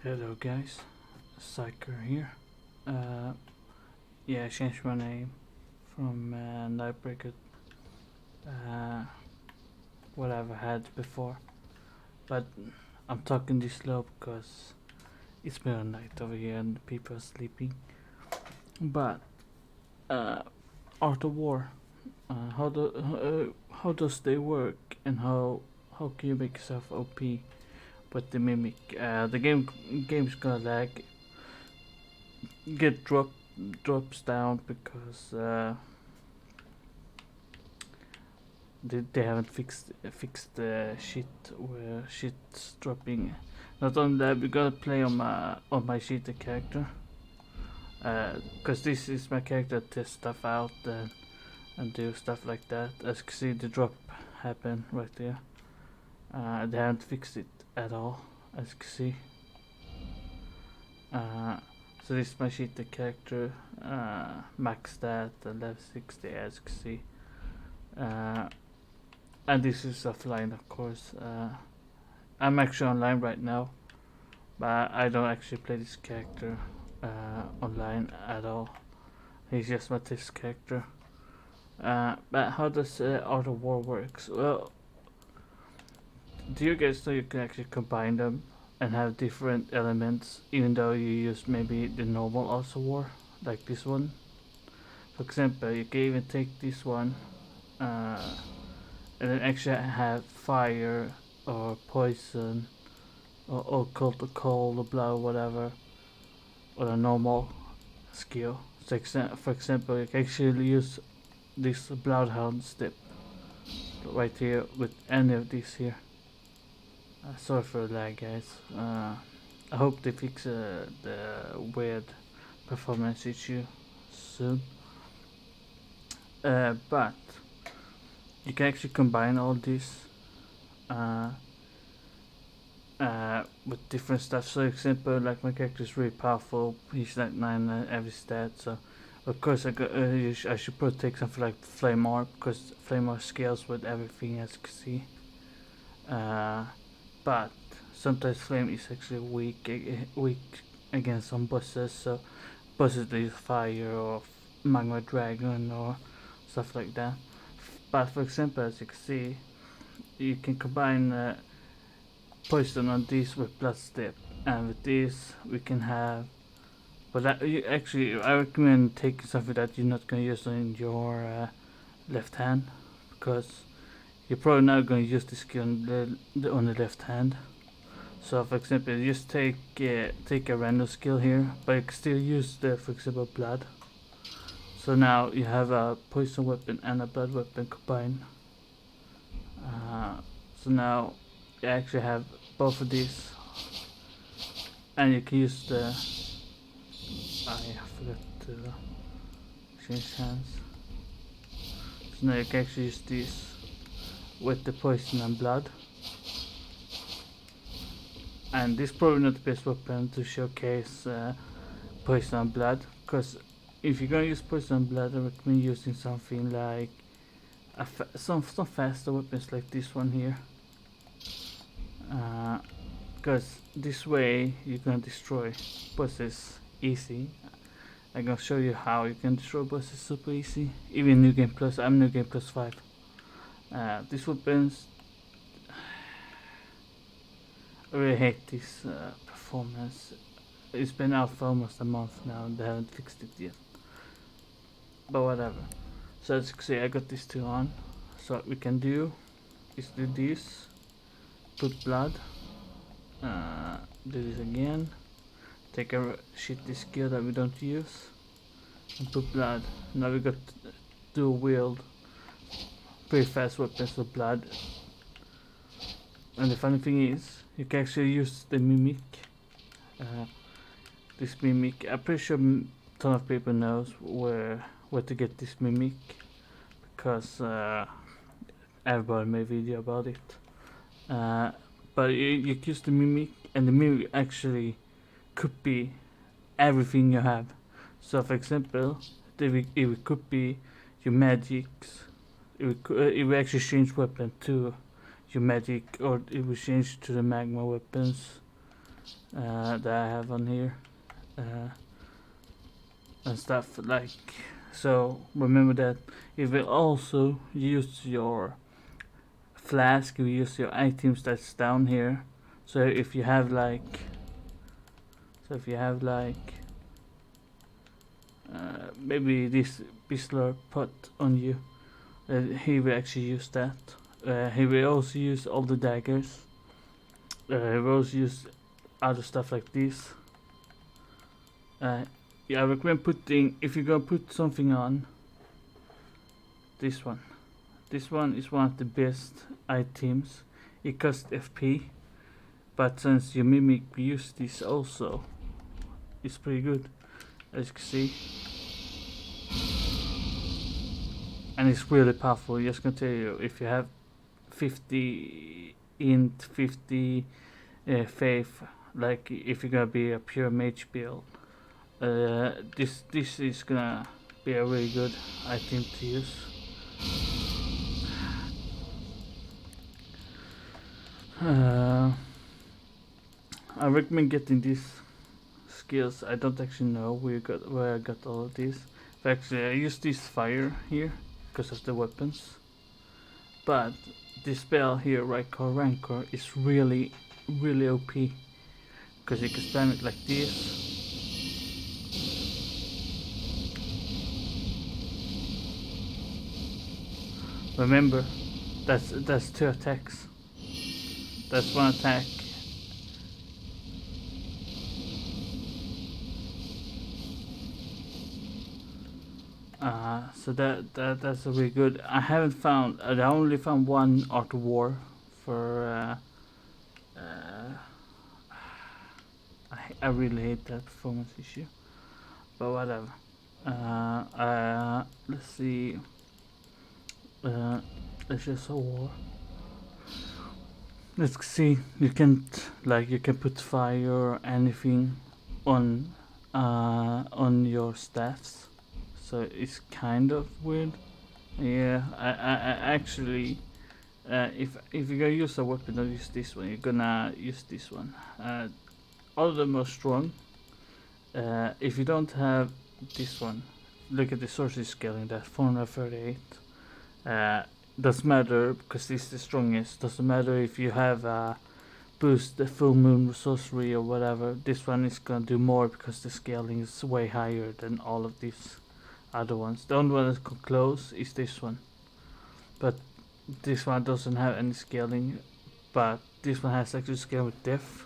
Hello guys, Psyker here. Uh, yeah, I changed my name from Nightbreaker, uh, what I've had before. But I'm talking this slow because it's middle of night over here and people are sleeping. But Art of War, how does they work and how can you make yourself OP with the mimic? The game's gonna lag, get drops down because they haven't fixed the shit where shit's dropping. Not only that, we gotta play on my cheater character, cause this is my character to test stuff out and do stuff like that. As you can see, the drop happened right there. They haven't fixed it at all, as you can see. So this is my cheater character, max stat and level 60, as you can see. And this is offline, of course. I'm actually online right now, but I don't actually play this character online at all. He's just my test character. But how does Art of War works? Well, do you guys know you can actually combine them and have different elements, even though you use maybe the normal Art of War, like this one? For example, you can even take this one and then actually have fire or poison or cold or blood, whatever, or a normal skill. So for example, you can actually use this bloodhound step right here with any of these here. Sorry for the lag, guys. I hope they fix the weird performance issue soon. But you can actually combine all this with different stuff. So, for example, like my character is really powerful. He's like 9 every stat. So, of course, I should probably take something like Flame Orb because Flame Orb scales with everything, as you can see. But sometimes Flame is actually weak against some bosses. So, bosses that use fire or Magma Dragon or stuff like that. But for example, as you can see, you can combine poison on this with blood step, and with this we can have. But I recommend taking something that you're not gonna use in your left hand, because you're probably not gonna use this skill on the left hand. So, for example, just take a random skill here, but you can still use the, for example, blood. So now you have a poison weapon and a blood weapon combined. So now you actually have both of these, and you can use the. I forgot to change hands. So now you can actually use this with the poison and blood. And this is probably not the best weapon to showcase poison and blood, because if you're gonna use poison and blood, I recommend using something like some faster weapons like this one here, because this way you're gonna destroy bosses easy. I'm gonna show you how you can destroy bosses super easy. Even New Game Plus, I'm New Game Plus 5. These weapons, I really hate this performance. It's been out for almost a month now and they haven't fixed it yet. But whatever. So as you can see, I got these two on. So what we can do is do this, put blood, do this again, take a shitty skill that we don't use, and put blood. Now we got dual wield, pretty fast weapons with blood. And the funny thing is, you can actually use the mimic. This mimic, I'm pretty sure a ton of people knows where to get this mimic, because everybody made a video about it. But you use the mimic, and the mimic actually could be everything you have. So, for example, it could be your magics. It will actually change weapon to your magic, or it will change to the magma weapons. that I have on here, and stuff like. So remember that you will also use your flask, you use your items that's down here. So if you have like, maybe this Whistler pot on you, he will actually use that. He will also use all the daggers. He will also use other stuff like this. Yeah, I recommend putting, if you're gonna put something on, this one. This one is one of the best items. It costs FP, but since your mimic use this also, it's pretty good, as you can see. And it's really powerful. Just gonna tell you, if you have 50 int, 50 faith, like if you're gonna be a pure mage build, this is gonna be a really good item to use. I recommend getting these skills. I don't actually know where I got all of these. Actually, I use this fire here because of the weapons. But this spell here, Rancor, is really OP. Because you can spam it like this. Remember, that's 2 attacks. That's 1 attack. So that's really good. I haven't found. I only found 1 Art of War for. I really hate that performance issue, but whatever. Let's see. Let's just war. Let's see. You can put fire or anything on your staffs. So it's kind of weird. Yeah, I actually, if you're gonna use a weapon, don't use this one. You're gonna use this one. All of them are strong. If you don't have this one, look at the sorcery scaling. That's 438. Doesn't matter because this is the strongest. Doesn't matter if you have boost the full moon sorcery or whatever. This one is gonna do more because the scaling is way higher than all of these other ones. The only one that come close is this one, but this one doesn't have any scaling. But this one has actually scale with death,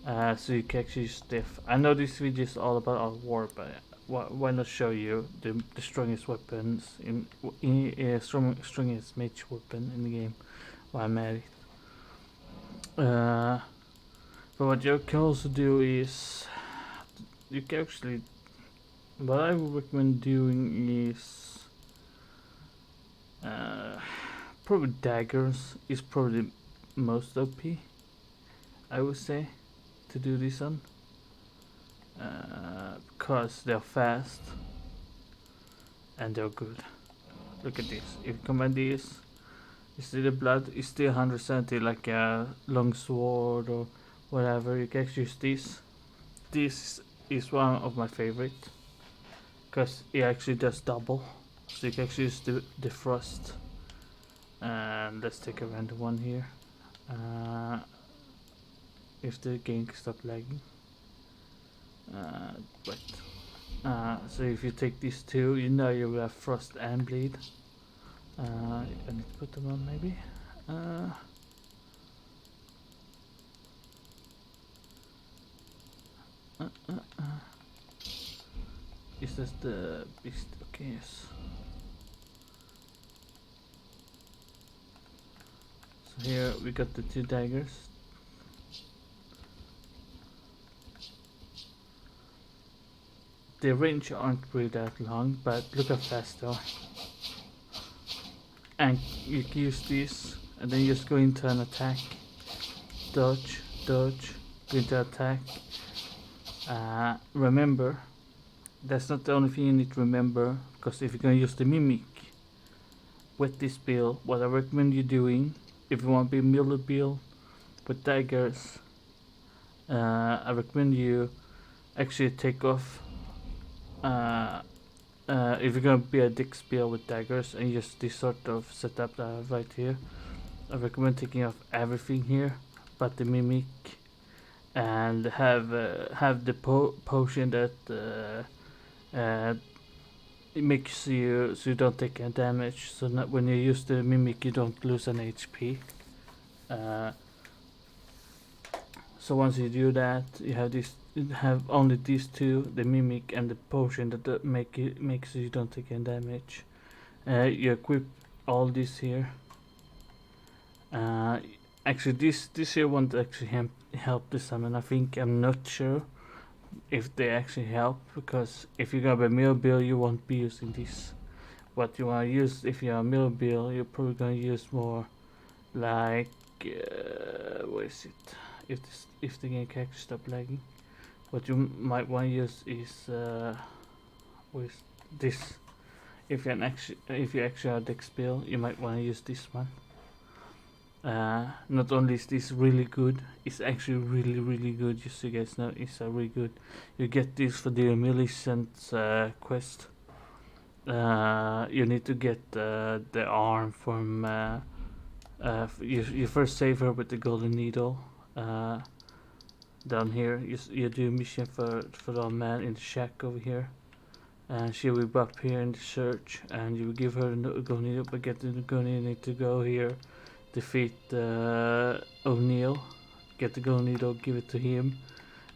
so you can actually use death. I know this video is all about our war, but why not show you the strongest weapons in strongest mage weapon in the game while I'm at it. But what you can also do is you can actually, what I would recommend doing is probably daggers is probably the most OP, I would say, to do this on. Because they're fast and they're good. Look at this. If you combine these, you see the blood is still 170, like a long sword or whatever. You can actually use this. This is one of my favorite because it actually does double. So you can actually use the frost. And let's take a random one here. If the game can stop lagging. So if you take these 2, you know you will have frost and bleed. I need to put them on maybe. Is this the beast? Okay, yes. So here we got the 2 daggers. The range aren't really that long, but look how fast they are. And you can use this, and then you just go into an attack, dodge, go into attack. Remember, that's not the only thing you need to remember, because if you're gonna use the mimic with this build, what I recommend you doing, if you want to be a melee build with daggers, I recommend you actually take off. If you're gonna be a dick spear with daggers and just this sort of setup that I have right here, I recommend taking off everything here but the mimic, and have the potion that it makes you so you don't take any damage. So not when you use the mimic, you don't lose an HP. So once you do that, you have this. You have only these two: the mimic and the potion that makes you don't take any damage. You equip all this here. Actually, this here won't actually help the summon. I'm not sure if they actually help, because if you're gonna be mill bill, you won't be using this. What you wanna use if you're a mill bill, you're probably gonna use more like what is it? If the game can actually stop lagging, what you might want to use is with this. If you actually are dex bill, you might want to use this one. Not only is this really good, it's actually really good. Just so you guys know, it's really good. You get this for the Millicent quest. You need to get the arm from. You first save her with the golden needle. Down here, you do a mission for the man in the shack over here. And she will be up here in the search, and you will give her the golden needle. But get the golden needle, you need to go here, defeat O'Neill, get the golden needle, give it to him,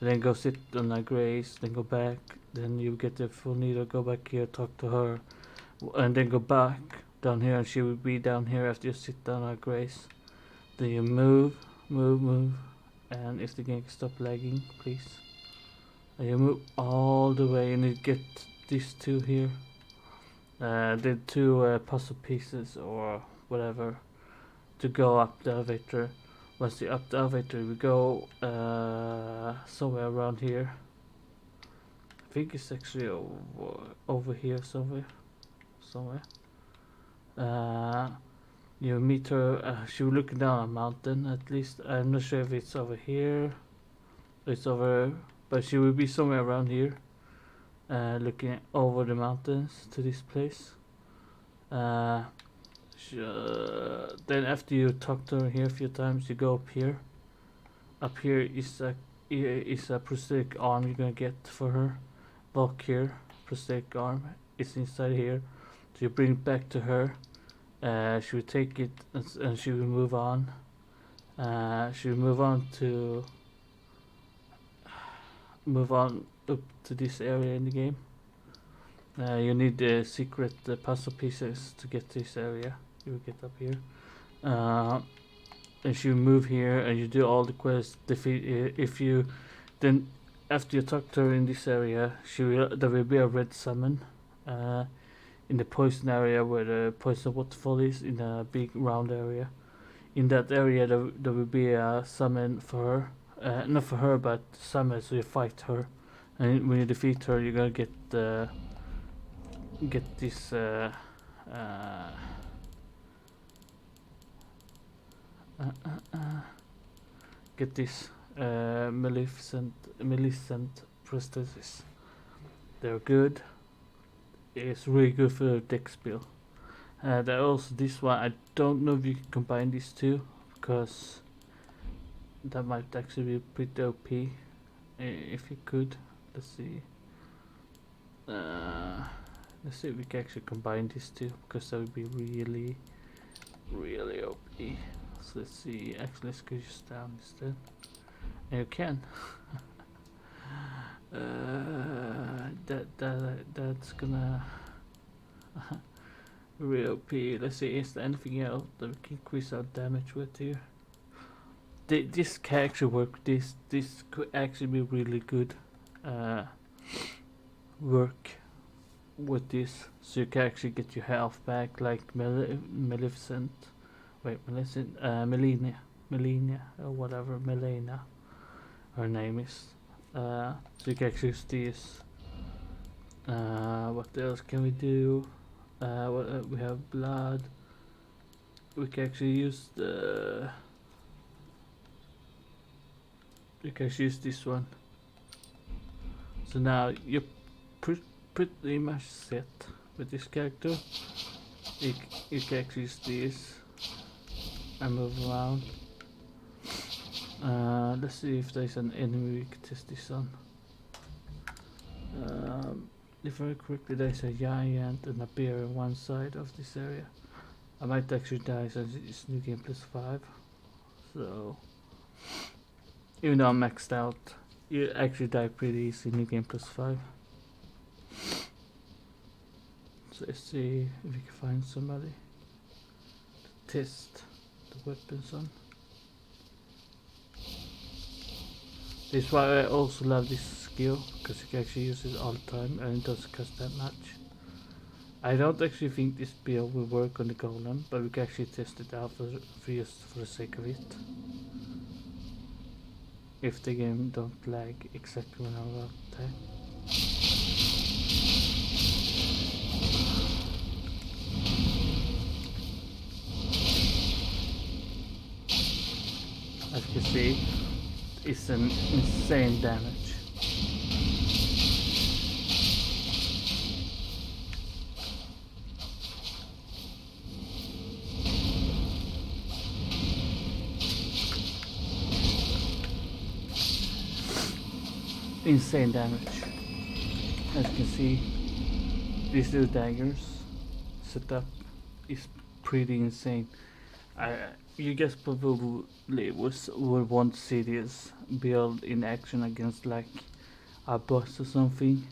and then go sit on her grace, then go back, then you get the full needle, go back here, talk to her, and then go back down here, and she will be down here after you sit down on her grace. Then you move, and if the game can stop lagging, please. And you move all the way, and you get these two here. The two puzzle pieces or whatever to go up the elevator. Once you up the elevator, we go somewhere around here. I think it's actually over here somewhere. You meet her. She was looking down a mountain. At least I'm not sure if it's over here. It's over, but she will be somewhere around here. Looking over the mountains to this place. Then after you talk to her here a few times, you go up here. Up here is a prosthetic arm you're gonna get for her. Bulk here, prosthetic arm. It's inside here. So you bring it back to her. She will take it and she will move on. She will move on up to this area in the game. You need the secret puzzle pieces to get to this area. You will get up here. And you move here and you do all the quests. If you then after you talk to her in this area, there will be a red summon in the poison area where the poison waterfall is, in a big round area. In that area there will be a summon for her. Not for her, but summon, so you fight her. And when you defeat her, you're gonna get this get this Maleficent prosthesis. They're good. It's really good for dex build. There also this one. I don't know if you can combine these two, because that might actually be pretty OP if you could. Let's see. Let's see if we can actually combine these two, because that would be really OP. So let's see. Actually, let's go just down instead. And you can. That's gonna real OP. Let's see, is there anything else that we can increase our damage with here? This can actually work. This could actually be really good work with this, so you can actually get your health back, like Maleficent. Wait, Maleficent, Melina, or whatever, Melina, her name is. So you can actually use this. What else can we do? We have blood. We can actually use the you can use this one. So now you're pretty much set with this character. You can actually use this and move around. Let's see if there's an enemy we can test this on. If I remember correctly, there's a giant and a bear on one side of this area. I might actually die since it's new game plus 5. So even though I'm maxed out, you actually die pretty easy in new game plus 5. So let's see if we can find somebody to test the weapons on. This is why I also love this skill, because you can actually use it all the time and it doesn't cost that much. I don't actually think this build will work on the golem, but we can actually test it out for just for the sake of it. If the game don't lag exactly when I'm about to attack. As you can see, it's an insane damage. Insane damage. As you can see, these two daggers setup is pretty insane. You guys probably would want to see this build in action against like a boss or something.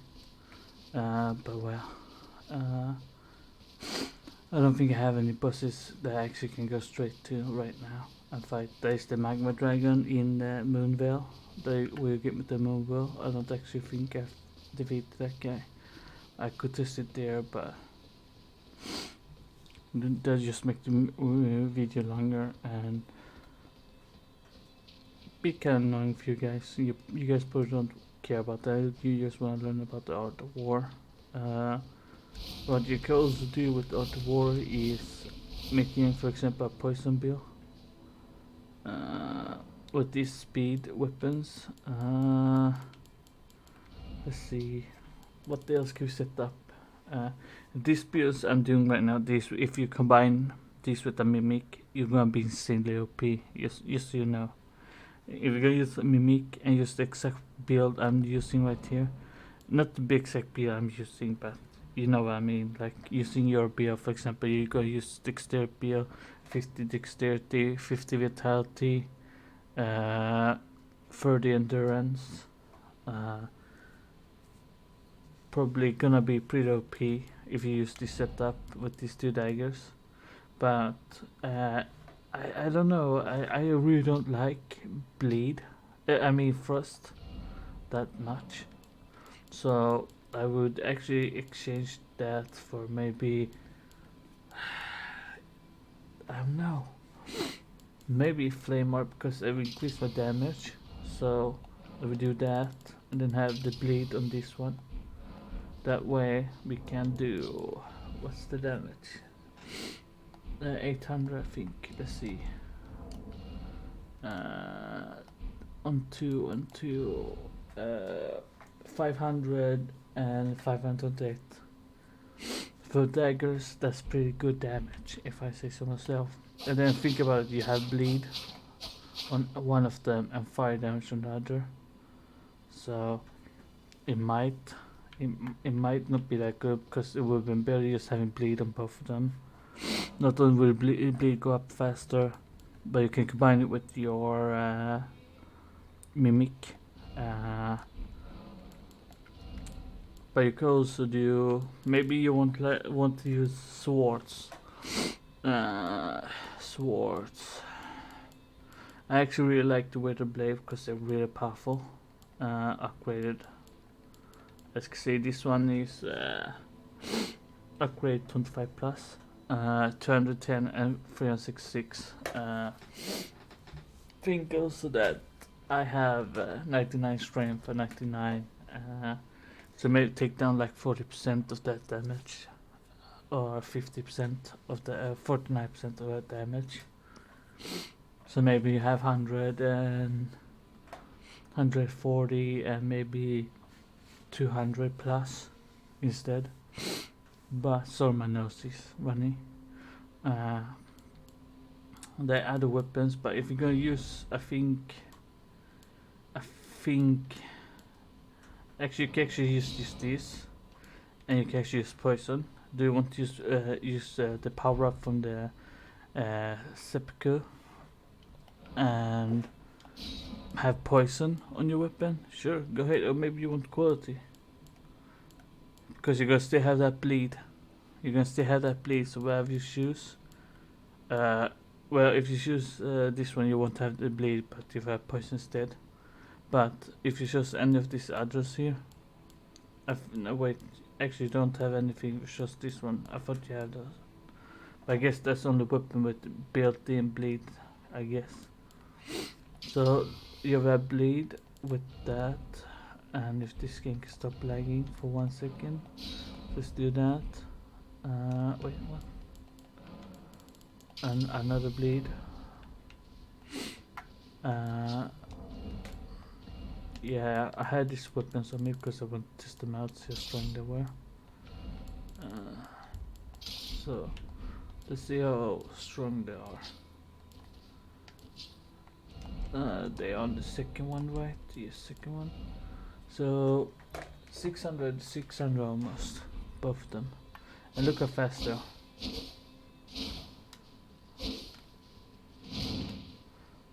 But well, I don't think I have any bosses that I actually can go straight to right now and fight. There's the Magma Dragon in Moonvale. They will get me the Moonvale. I don't actually think I've defeated that guy. I could test it there, but that just make the video longer and be kind of annoying for you guys. You guys probably don't care about that. You just want to learn about the art of war. What you can also do with art of war is making, for example, a poison bill with these speed weapons. Let's see, what else can we set up? These builds I'm doing right now, if you combine these with a mimic, you're gonna be insanely OP. Just so you know. If you're gonna use a mimic and use the exact build I'm using right here, not the exact build I'm using, but you know what I mean. Like using your build, for example, you're gonna use dexterity build, 50 dexterity, 50 vitality, 30 endurance. Probably gonna be pretty OP if you use this setup with these two daggers, but I don't know. I really don't like bleed. I mean frost that much. So I would actually exchange that for maybe I don't know. Maybe flame orb, because I will increase my damage. So I will do that and then have the bleed on this one. That way we can do, what's the damage? 800 I think. Let's see. On two, 500 and 528. For daggers, that's pretty good damage, if I say so myself. And then think about it, you have bleed on one of them and fire damage on the other. So it might not be that good, because it would have been better just having bleed on both of them. Not only will bleed go up faster, but you can combine it with your mimic. But you can also do, maybe you want to use swords. Swords. I actually really like the Wither Blade because they're really powerful. Upgraded. As you can see, this one is upgrade 25 plus, 210 and 366. Think also that I have 99 strength and 99. So maybe take down like 40% of that damage, or 50% of the 49% of that damage. So maybe you have 100 and 140 and maybe 200 plus instead. But sorry, my nose is running. They add the weapons, but if you're gonna use, I think actually you can actually use this, and you can actually use poison. Do you want to use the power up from the seppuku and have poison on your weapon? Sure, go ahead. Or maybe you want quality, because you're gonna still have that bleed. So whatever you choose, well, if you choose this one, you won't have the bleed, but you have poison instead. But if you choose any of these others here, no, wait, actually, you don't have anything. Just this one. I thought you had those. But I guess that's only weapon with built-in bleed, I guess. So you have bleed with that, and if this game can stop lagging for 1 second, let's do that. Wait, what? And another bleed. Yeah, I had these weapons on me because I want to test them out, see how strong they were. So let's see how strong they are. They are on the second one, right? Yes, second one. So 600 almost, both of them. And look how fast they are.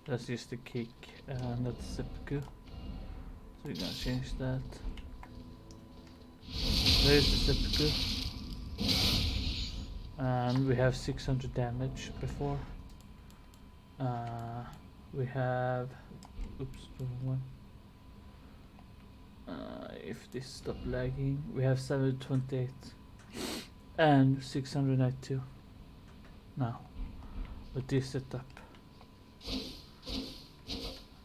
That's just the kick, and that's seppuku. So we're gonna change that. There's the seppuku. And we have 600 damage before. We have, oops, wrong one. If this stop lagging, we have 728 and 692 now with this setup.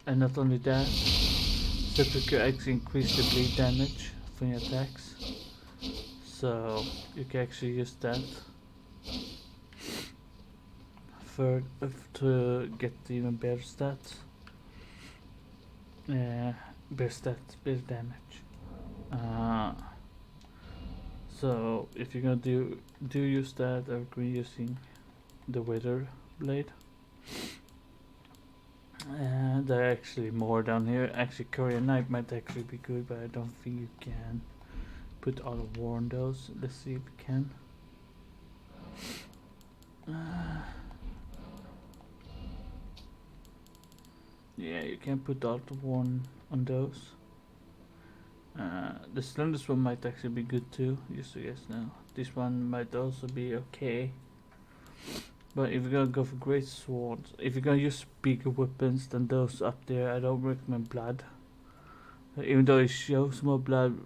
And not only that, seppuku actually increase the bleed damage from your attacks, so you can actually use that for to get even better stats. Better damage. So if you're gonna do use that, I'm using the Wither Blade. And there are actually more down here. Actually, Korean Knife might actually be good, but I don't think you can put Art of War on those. Let's see if we can. Yeah, you can put Art of War on those. The Slenders one might actually be good too, just so you guys know. This one might also be okay. But if you're gonna go for great swords, if you're gonna use bigger weapons than those up there, I don't recommend blood. Even though it shows more blood,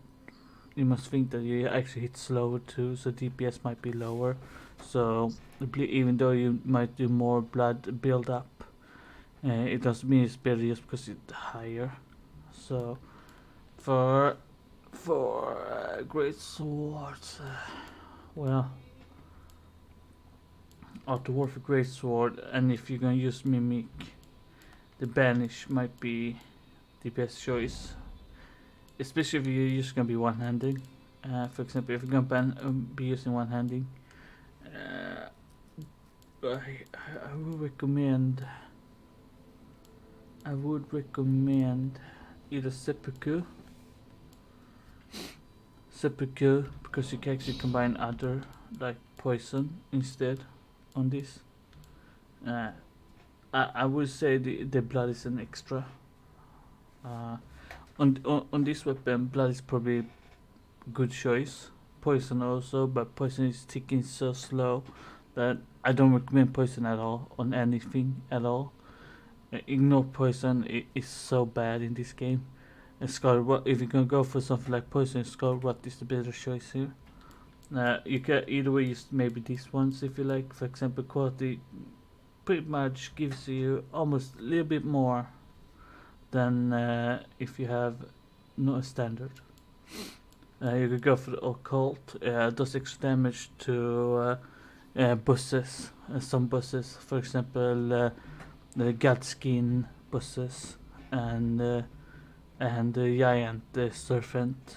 you must think that you actually hit slower too, so DPS might be lower. So even though you might do more blood build up, it doesn't mean it's better just because it's higher. So for great swords, well, Art of War for great sword, and if you're gonna use Mimic, the Banish might be the best choice, especially if you're just gonna be one-handing. For example, if you're gonna be using one-handing, I would recommend either seppuku because you can actually combine other like poison instead on this. I would say the blood is an extra. On this weapon, blood is probably good choice. Poison also, but poison is ticking so slow that I don't recommend poison at all on anything at all. Ignore poison. It is so bad in this game. And Scarlet Rot, if you're gonna go for something like poison, Scarlet Rot is the better choice here. You can either way use maybe these ones if you like. For example, quality pretty much gives you almost a little bit more than if you have no standard. You could go for the occult. Does extra damage to bosses. Some bosses, for example, the Godskin bosses and and the giant, the serpent.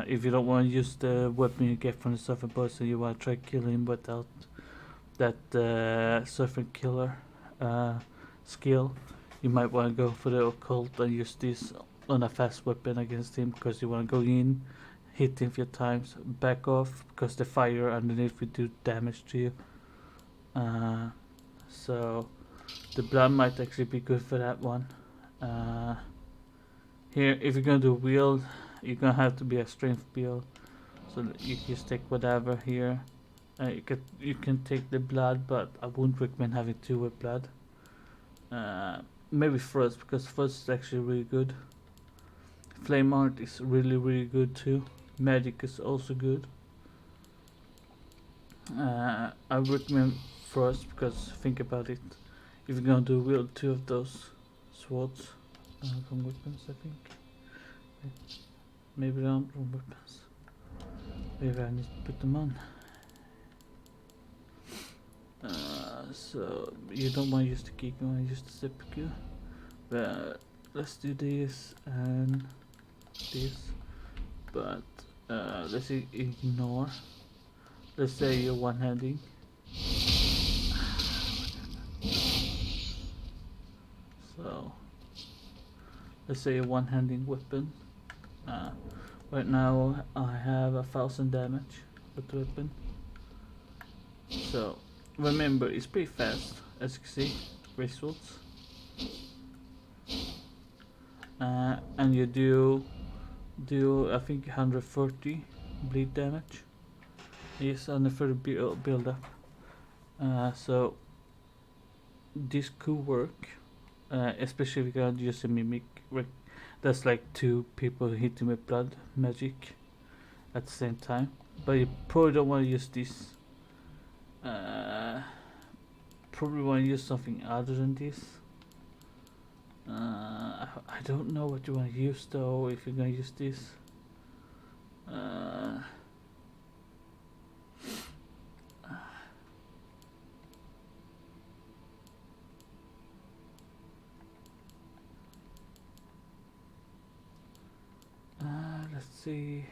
If you don't want to use the weapon you get from the serpent boss and you want to try killing him without that serpent killer skill, you might want to go for the occult and use this on a fast weapon against him, because you want to go in, hit him a few times, back off because the fire underneath will do damage to you. So the blood might actually be good for that one. Here, if you're gonna do wield, you're gonna have to be a strength build. So you can just take whatever here. You can take the blood, but I wouldn't recommend having two with blood. Maybe first, because first is actually really good. Flame art is really good too. Magic is also good. I recommend first, because think about it. If you're gonna do wield two of those swords from weapons, I think. Maybe not from weapons. Maybe I need to put them on. So you don't want to use the key, you want to use the CPU. But let's do this and this. But let's ignore. Let's say you're one-handing. So let's say a one-handing weapon. Right now I have 1000 damage with the weapon. So remember, it's pretty fast, as you can see, great swords. And you do I think 130 bleed damage. Yes, 130 build up. So this could work, especially if you can use a mimic. That's like two people hitting with blood magic at the same time. But you probably don't want to use this. Probably want to use something other than this. I don't know what you want to use though, if you're gonna use this. Let's see.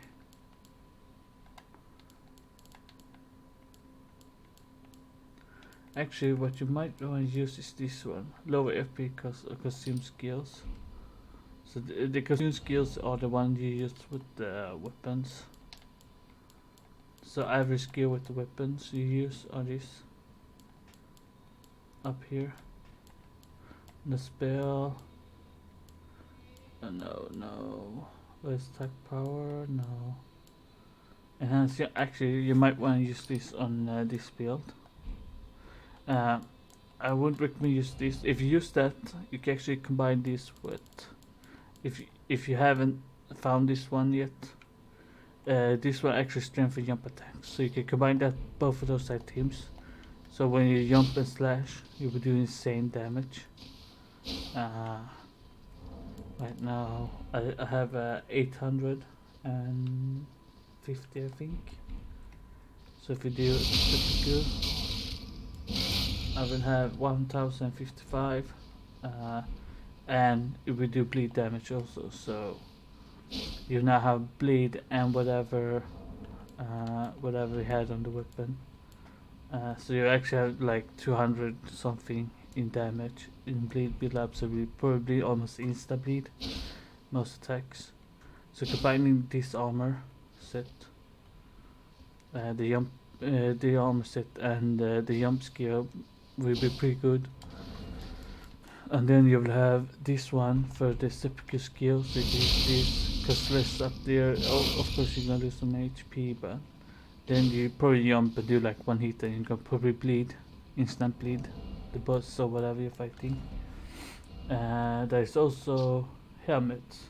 Actually, what you might want to use is this one. Lower FP consume skills. So the consume skills are the ones you use with the weapons. So every skill with the weapons you use are this. Up here. The spell. No. Where's attack power? No. Enhance. Actually, you might want to use this on this build. I wouldn't recommend use this. If you use that, you can actually combine this with. If you haven't found this one yet, this will actually strengthen jump attacks. So you can combine that, both of those items. So when you jump and slash, you'll be doing insane damage. Right now I have 850, I think. So if you do typical, I will have 1055, and it will do bleed damage also. So you now have bleed and whatever you had on the weapon. So you actually have like 200 something in damage in bleed build up, so we probably almost insta bleed most attacks. So combining this armor set, the armor set and the jump skill will be pretty good. And then you will have this one for the typical skills, so you can use this, because less up there, of course you're gonna lose some HP, but then you probably jump and do like one hit and you can probably bleed, instant bleed the boss or whatever you're fighting. There's also helmets.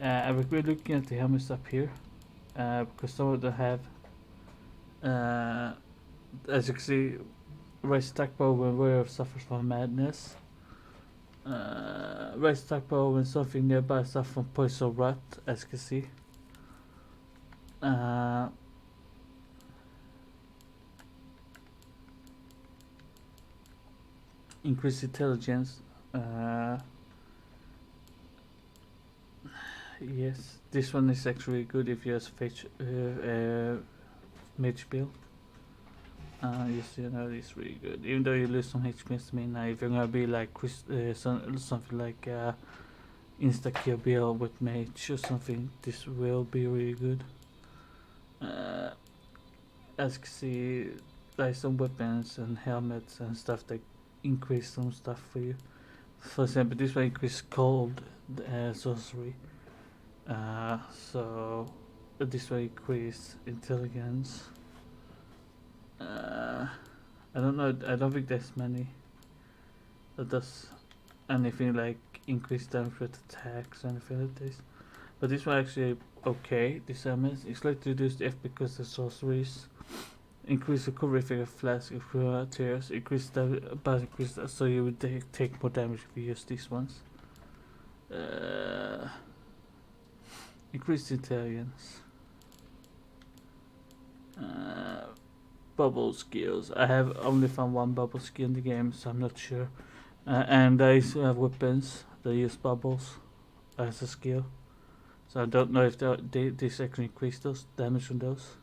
I recommend looking at the helmets up here, because some of them have, as you can see, raise attack power when warrior suffers from madness. Raise attack power when something nearby suffers from poison or rot, as you can see. Increase intelligence. yes, this one is actually good if you have mage build. Yes, you know, it's really good. Even though you lose some HP, I mean, if you're gonna be like something like insta kill build with mage or something, this will be really good. As you can see, like some weapons and helmets and stuff that increase some stuff for you. For example, this one increase cold sorcery. So this will increase intelligence. I don't know. I don't think there's many that does anything like increase damage with attacks or anything like this. But this one actually okay. This damage it's like to reduce the F because the sorceries increase the recovery figure flask if you are tears. Increase the but increase that, so you would take more damage if you use these ones. Increase intelligence. Bubble skills. I have only found one bubble skill in the game, so I'm not sure. And I also have weapons that use bubbles as a skill. So I don't know if this actually increase those damage from those.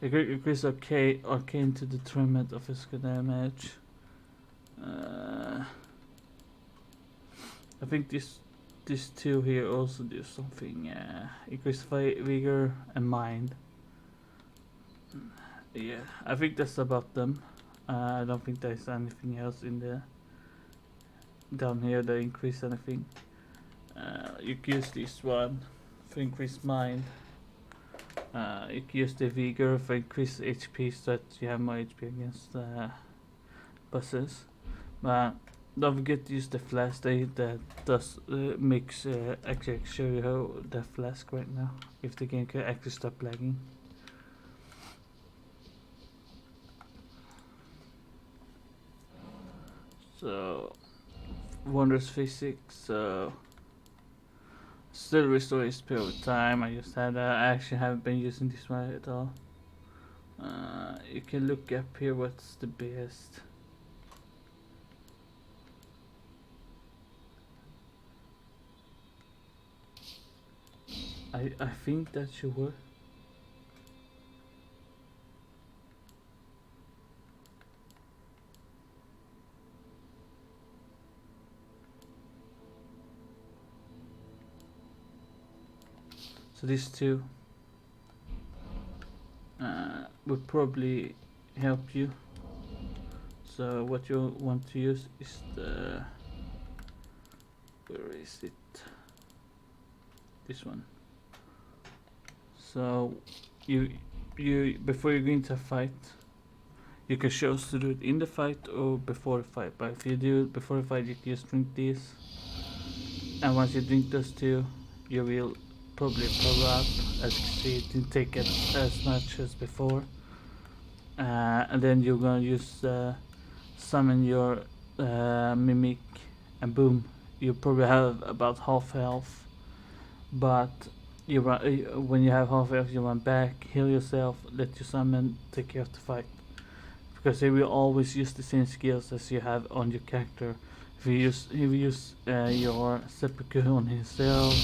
Increase arcane to detriment of physical damage. I think these two here also do something. Increase vigor and mind. Yeah, I think that's about them. I don't think there's anything else in the down here that increase anything. You can use this one for increase mind. You can use the vigor for increase HP so that you have more HP against bosses. But don't forget to use the flask that does makes actually show you how the flask right now if the game can actually stop lagging. So wondrous physics. So still restore HP over time. I just had I actually haven't been using this one at all. You can look up here what's the best. I think that should work. So these two would probably help you. So what you want to use is the, where is it? This one. So you before you go into a fight, you can choose to do it in the fight or before the fight. But if you do it before the fight, you can just drink this, and once you drink those two, you will probably power up. As you can see, it didn't take it as much as before. And then you're gonna use summon your mimic, and boom, you probably have about half health. But you run, when you have half health, you run back, heal yourself, let you summon, take care of the fight. Because they will always use the same skills as you have on your character. If you use your seppuku on himself,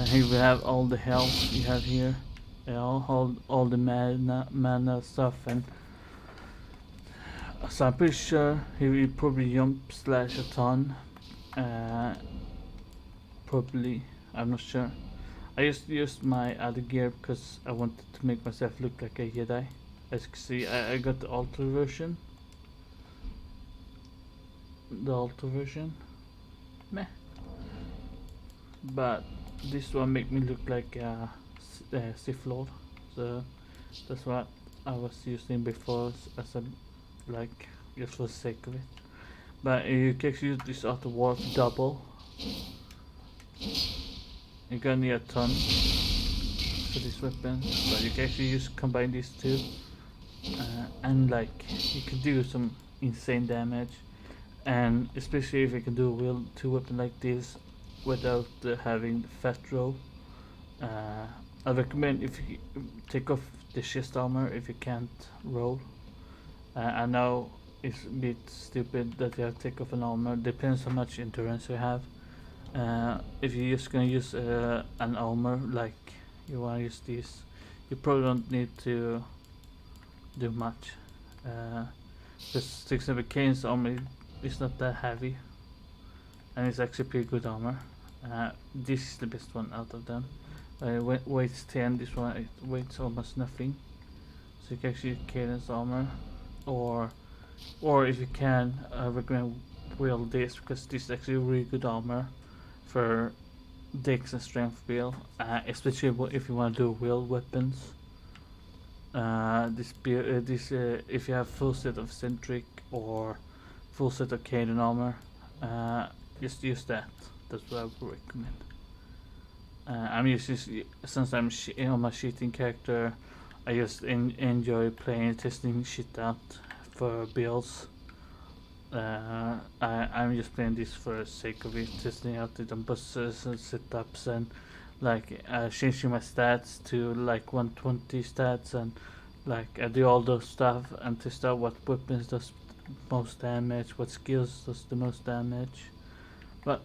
he will have all the health you have here, all the mana stuff, and so I'm pretty sure he will probably jump slash a ton. Probably, I'm not sure. I just used my other gear because I wanted to make myself look like a Jedi. As you can see, I got the altar version. Meh. But this one make me look like a Sith Lord. So that's what I was using before as a, like, just for the sake of it. But you can actually use this auto warp double. You're gonna need a ton for this weapon, but you can actually combine these two, and like you can do some insane damage, and especially if you can do a wield 2 weapon like this without having the fat roll. I recommend if you take off the chest armor if you can't roll. I know it's a bit stupid that you have to take off an armor, depends how much endurance you have. If you're just gonna use an armor, like you wanna use this, you probably don't need to do much. Because for example, Kane's armor is not that heavy, and it's actually pretty good armor. This is the best one out of them. Weights 10, this one it weights almost nothing. So you can actually use Kane's armor, or if you can, I recommend wield this, because this is actually really good armor for dex and strength build, especially if you want to do wield weapons. If you have full set of Centric or full set of Caden armor, just use that. That's what I would recommend. I'm using, since I'm on my cheating character, I just enjoy playing, testing shit out for builds. I'm just playing this for the sake of it, testing out the bosses and setups, and like changing my stats to like 120 stats, and like I do all those stuff and test out what weapons does most damage, what skills does the most damage. But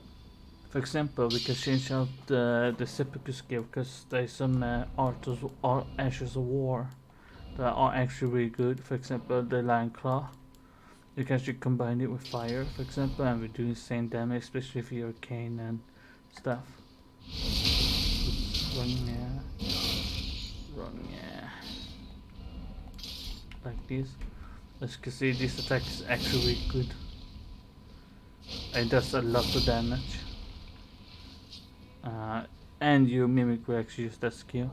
for example, we can change out the seppuku skill, because there's some Ashes of War that are actually really good. For example, the Lion Claw. You can actually combine it with fire, for example, and we do insane damage, especially if you're Kane and stuff. Run, yeah. Like this. As you can see, this attack is actually really good. It does a lot of damage. And your mimic will actually use that skill.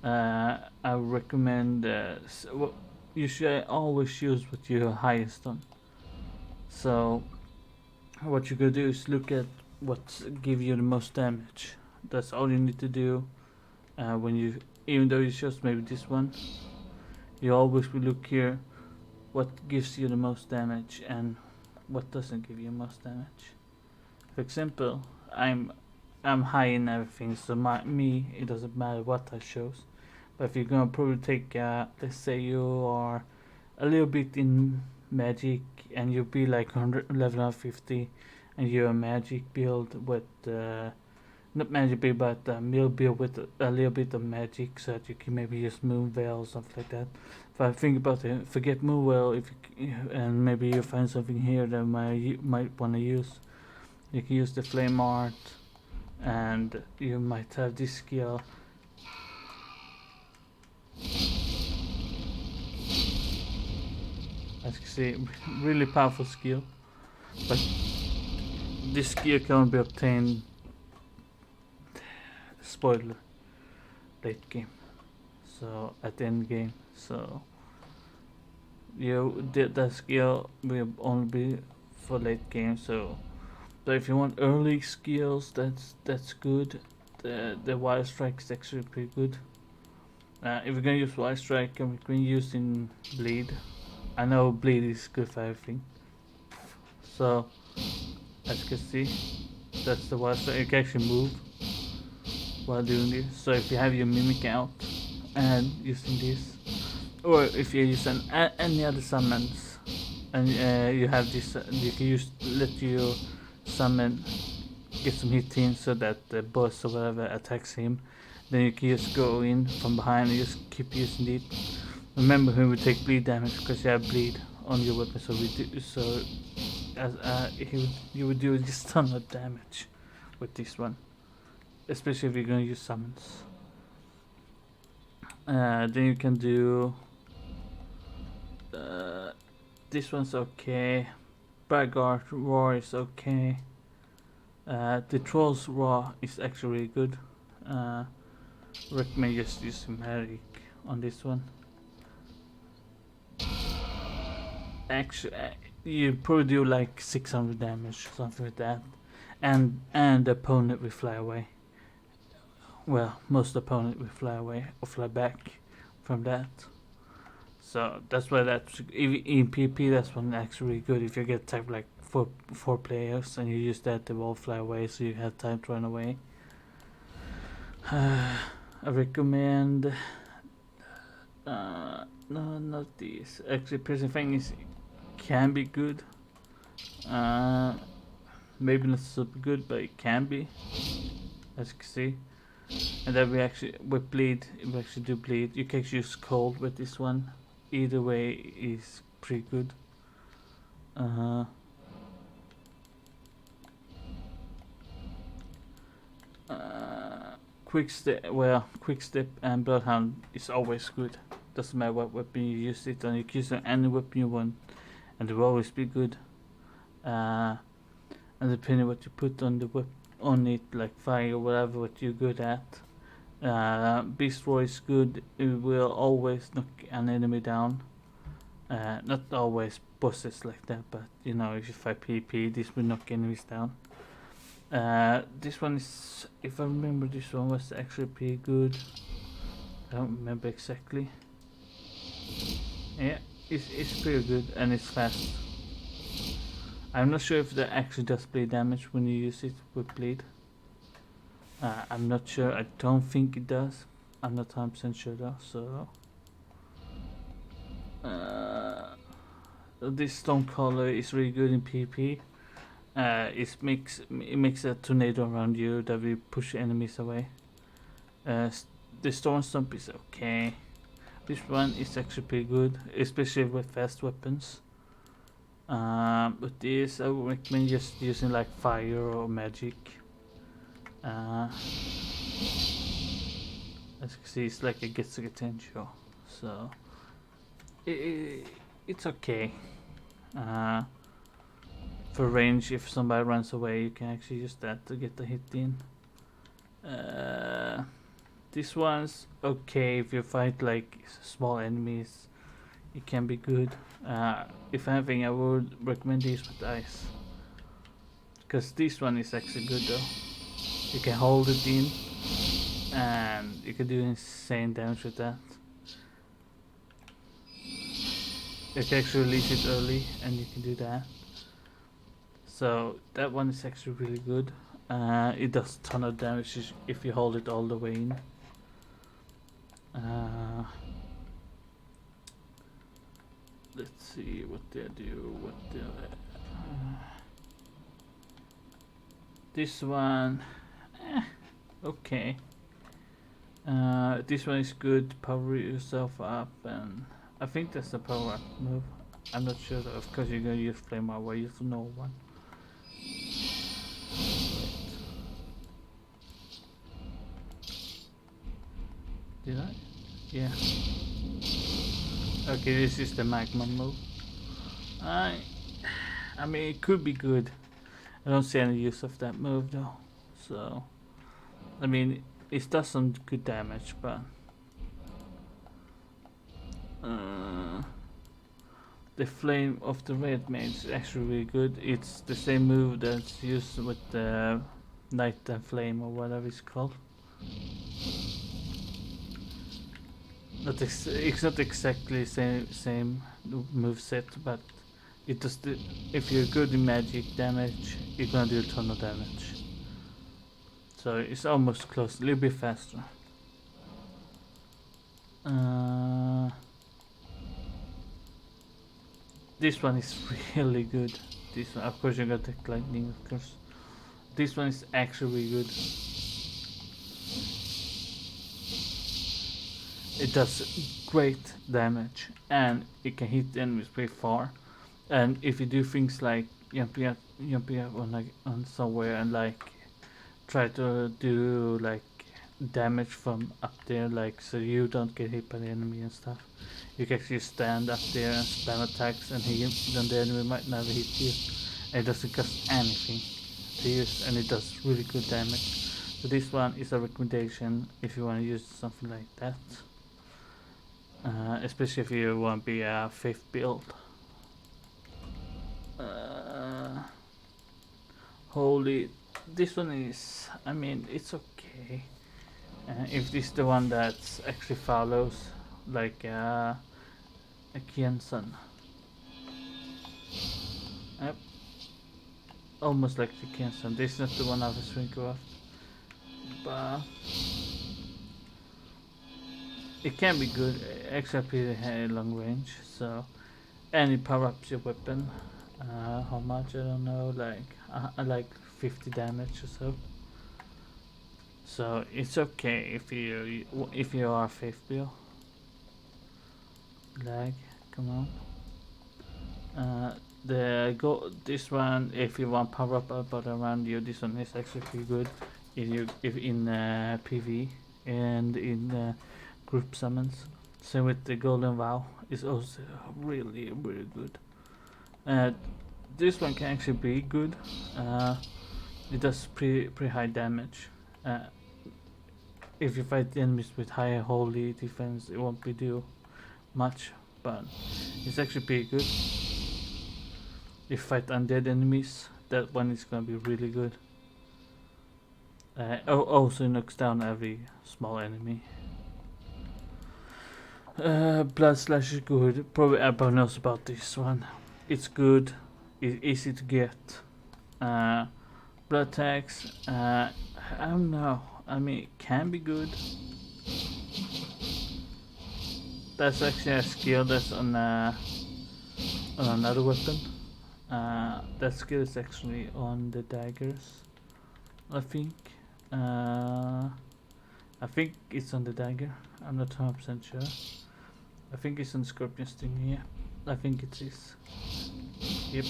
I recommend you should always use what you're highest on. So what you could do is look at what give you the most damage. That's all you need to do. When you, even though you chose maybe this one, you always will look here what gives you the most damage and what doesn't give you most damage. For example, I'm high in everything, so it doesn't matter what I chose. But if you're gonna probably take, let's say you are a little bit in magic and you'll be like level 150, and you're a magic build with not magic build, but mill build with a little bit of magic, so that you can maybe use moon veil or something like that. If I think about it, forget moon veil, and maybe you find something here that you might want to use. You can use the flame art, and you might have this skill. As you can see, really powerful skill, but this skill can only be obtained, spoiler, late game, so at the end game. So that skill will only be for late game. So, but if you want early skills, that's good. The wild strike is actually pretty good. If we're gonna use wild strike, we're gonna use in bleed. I know bleed is good for everything. So as you can see, that's the wild strike. You can actually move while doing this. So if you have your mimic out and using this, or if you use any other summons, and you have this, you can let your summon get some hit in, so that the boss or whatever attacks him. Then you can just go in from behind and just keep using it. Remember, who will take bleed damage because you have bleed on your weapon, you would do just ton of damage with this one, especially if you're gonna use summons. Then you can do this one's okay. Braggart Roar is okay. The Troll's Roar is actually really good. Recommend just using magic on this one. Actually, you probably do like 600 damage, something like that, and the opponent will fly away. Well, most opponent will fly away or fly back from that. So that's why in PvP, that's one actually really good. If you get attacked like four players and you use that, they will all fly away, so you have time to run away. I recommend no, not these. Actually, Piercing Fang can be good. maybe not super good, but it can be, as you can see. And then with bleed, we actually do bleed. You can use cold with this one. Either way is pretty good. Quick step and bloodhound is always good. Doesn't matter what weapon you use it on. You can use any weapon you want, and it will always be good. And depending what you put on it, like fire or whatever, what you're good at. Beast Roar is good. It will always knock an enemy down. Not always bosses like that, but you know, if you fight PvP, this will knock enemies down. This one is, if I remember, this one was actually pretty good. I don't remember exactly. Yeah, it's pretty good and it's fast. I'm not sure if that actually does bleed damage when you use it with bleed. I'm not sure. I don't think it does. I'm not 100% sure though. So this stone color is really good in PvP. It makes a tornado around you that will push enemies away. The Storm Stomp is okay. This one is actually pretty good, especially with fast weapons. But this I would recommend just using like fire or magic. As you can see, it's like it gets potential, so it's okay. For range, if somebody runs away, you can actually use that to get the hit in. This one's okay if you fight like small enemies. It can be good. If anything, I would recommend these with ice, because this one is actually good though. You can hold it in, and you can do insane damage with that. You can actually release it early, and you can do that. So that one is actually really good. It does a ton of damage if you hold it all the way in. Let's see what they do. This one, okay. This one is good. Power yourself up, and I think that's the power up move. I'm not sure though. Of course, you're gonna use flame out. I use the normal one. Did I? Yeah. Okay, this is the Magma Mode. I mean, it could be good. I don't see any use of that move though. So, I mean, it does some good damage, but the Flame of the Red Mage is actually really good. It's the same move that's used with the Night and Flame or whatever it's called. It's not exactly same move set, but it does. If you're good in magic damage, you're gonna do a ton of damage. So it's almost close, a little bit faster. This one is really good. This one, of course, you got the lightning, of course. This one is actually really good. It does great damage, and it can hit enemies pretty far. And if you do things like jumping up on somewhere and like try to do like damage from up there, like so you don't get hit by the enemy and stuff, you can actually stand up there and spam attacks, and then the enemy might never hit you. And it doesn't cost anything to use, and it does really good damage. So this one is a recommendation if you want to use something like that. Especially if you want to be a 5th build. Holy, this one is, I mean, it's okay. If this is the one that actually follows, like a Kiansan. Yep. Almost like the Kiansan. This is not the one I was thinking of. But it can be good, except pretty long range. So, and it power ups your weapon. How much I don't know, like 50 damage or so. So it's okay if you are 50. Lag, come on. This one, if you want power up about around you, this one is actually pretty good. If in PV and in group summons. Same with the golden vow is also really good. Uh, this one can actually be good. It does pretty high damage. If you fight enemies with high holy defense, it won't be do much, but it's actually pretty good. If you fight undead enemies, that one is gonna be really good. Also knocks down every small enemy. Blood Slash is good. Probably everyone knows about this one. It's good. It's easy to get. Blood tax. I don't know. I mean, it can be good. That's actually a skill that's on another weapon. That skill is actually on the daggers, I think. I think it's on the dagger. I'm not 100% sure. I think it's on Scorpion Sting here. I think it is. Yep.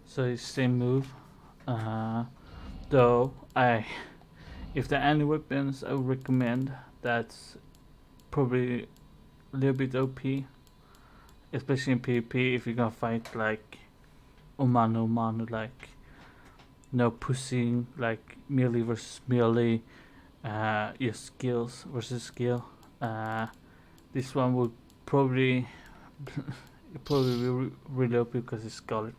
So it's same move. Though if there are any weapons I would recommend, that's probably a little bit OP, especially in PvP. If you're gonna fight like mano like no pushing, like melee versus melee, your skills versus skill. This one would probably be really OP because it's Scarlet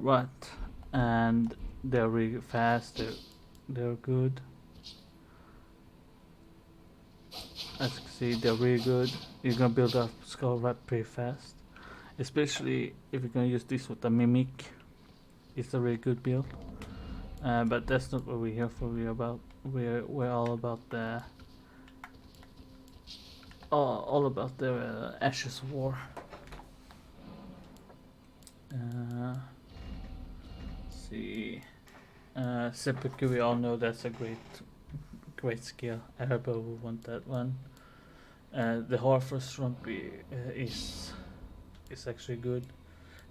Rat, and they're really fast. They're good. As you can see, they're really good. You're gonna build up Scarlet Rat pretty fast, especially if you're gonna use this with the Mimic. It's a really good build. But that's not what we're here for. We're all about the Ashes of War. Let's see. Seppuku, we all know that's a great skill. Arabo will want that one. The Horfors Rumpy is actually good.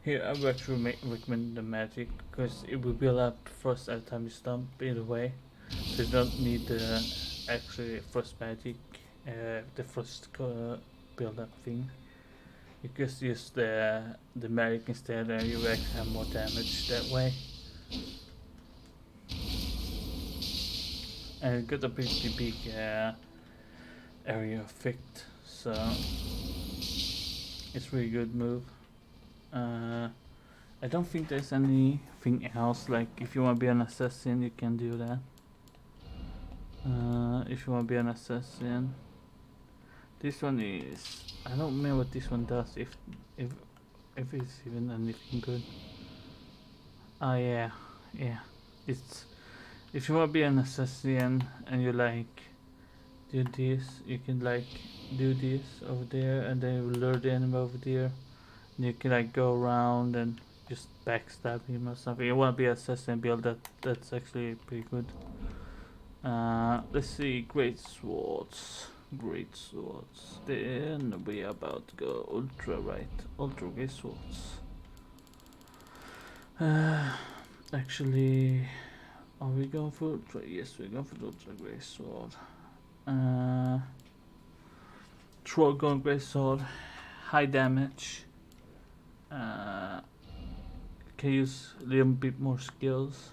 Here I would actually recommend the magic because it will build up first every time you stomp either way. So you don't need the actually first magic, the first build up thing. You just use the magic instead, and you actually have more damage that way. And it got a pretty big area effect, so it's really good move. I don't think there's anything else, like if you want to be an assassin you can do that. If you want to be an assassin, this one is, I don't remember what this one does, if it's even anything good. Oh yeah, it's, if you want to be an assassin and you like do this, you can like do this over there, and then you will lure the enemy over there. And you can like go around and just backstab him or something. You want to be an assassin build that's actually pretty good. Let's see, great swords. Then we are about to go ultra great swords. Actually, are we going for ultra? Yes, we're going for the ultra great sword. Trollgon great sword, high damage. Can use a little bit more skills.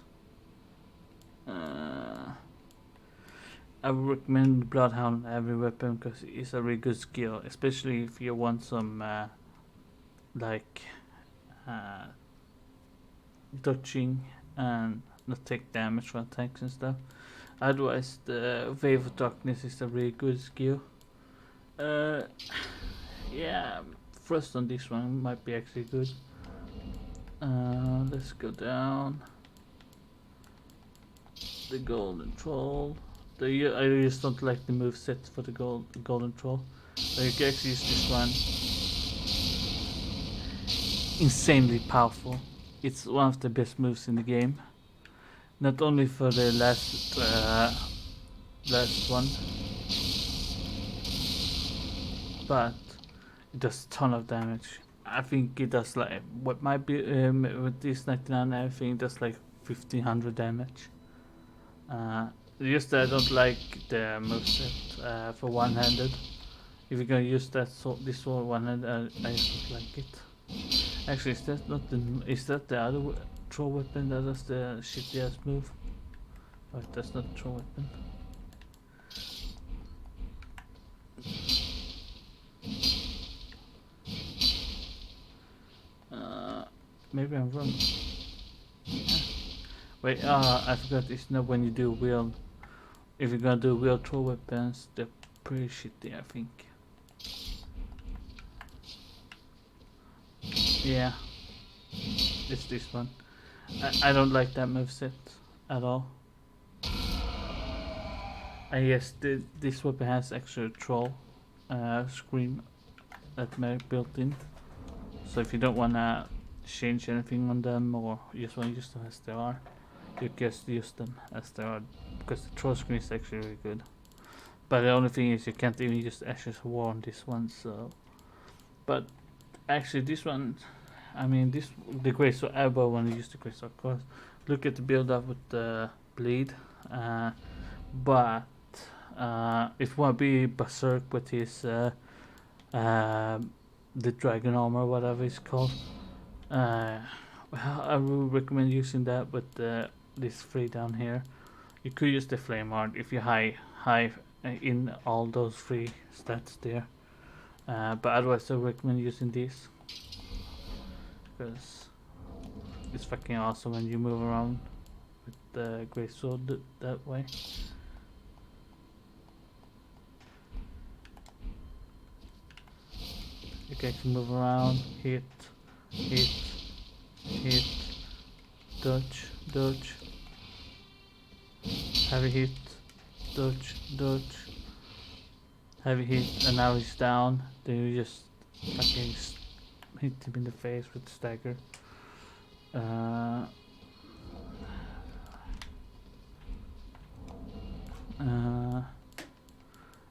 I would recommend Bloodhound every weapon because it's a really good skill, especially if you want some dodging and not take damage from attacks and stuff. Otherwise, the Wave of Darkness is a really good skill. Yeah, first on this one might be actually good. Let's go down. The Golden Troll. I just don't like the moveset for the Golden Troll. So you can actually use this one. Insanely powerful. It's one of the best moves in the game. Not only for the last one, but it does a ton of damage. I think it does like what might be with this 99. I think it does like 1500 damage. Just that I don't like the moveset for one-handed. If you're gonna use that this sword one-handed, I just don't like it. Actually, is that the other throw weapon that does the shitty ass move? Oh, that's not a throw weapon. Maybe I'm wrong. Wait, I forgot. It's not when you do wheel. If you're gonna do wheel throw weapons, they're pretty shitty, I think. Yeah, it's this one. I don't like that moveset at all. And yes, this weapon has extra troll scream that may built in. So if you don't wanna change anything on them or you just wanna use them as they are, you just use them as they are, because the troll screen is actually really good. But the only thing is you can't even use Ashes of War on this one, so. But actually this one, I mean the Great Sword, everyone want to use the Great Sword, of course. Look at the build up with the bleed, but if you want to be berserk with his the dragon armor, whatever it's called, well, I would recommend using that with this 3 down here. You could use the flame art if you high in all those 3 stats there, but otherwise I recommend using this because it's fucking awesome when you move around with the great sword that way. You can actually move around, hit, dodge, heavy hit, dodge, heavy hit, and now he's down. Then you just fucking hit him in the face with stagger.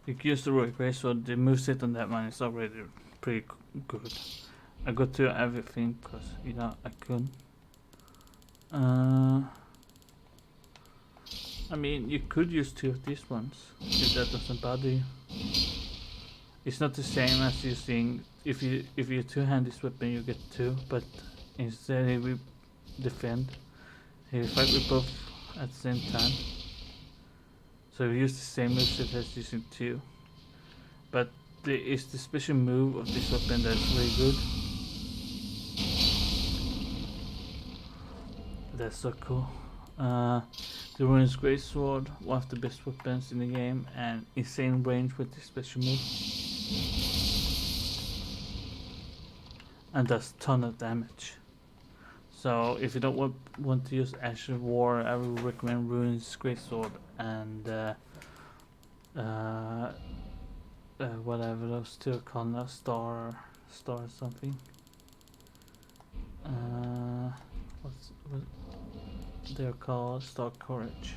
You can use the Royal Grace, so the moveset on that one is already pretty good. I got to everything because I couldn't. I mean, you could use 2 of these ones if that doesn't bother you. It's not the same as using if you two-hand this weapon you get 2, but instead he will defend. He will fight with both at the same time. So we use the same moveset as using 2, but there is the special move of this weapon that's really good. That's so cool. The Ruin's Great Sword, one of the best weapons in the game, and insane range with this special move. And does ton of damage. So if you don't want to use Ash of War, I would recommend Ruin's Great Sword and whatever those 2 are called now, Star something. What they're called? Star Courage.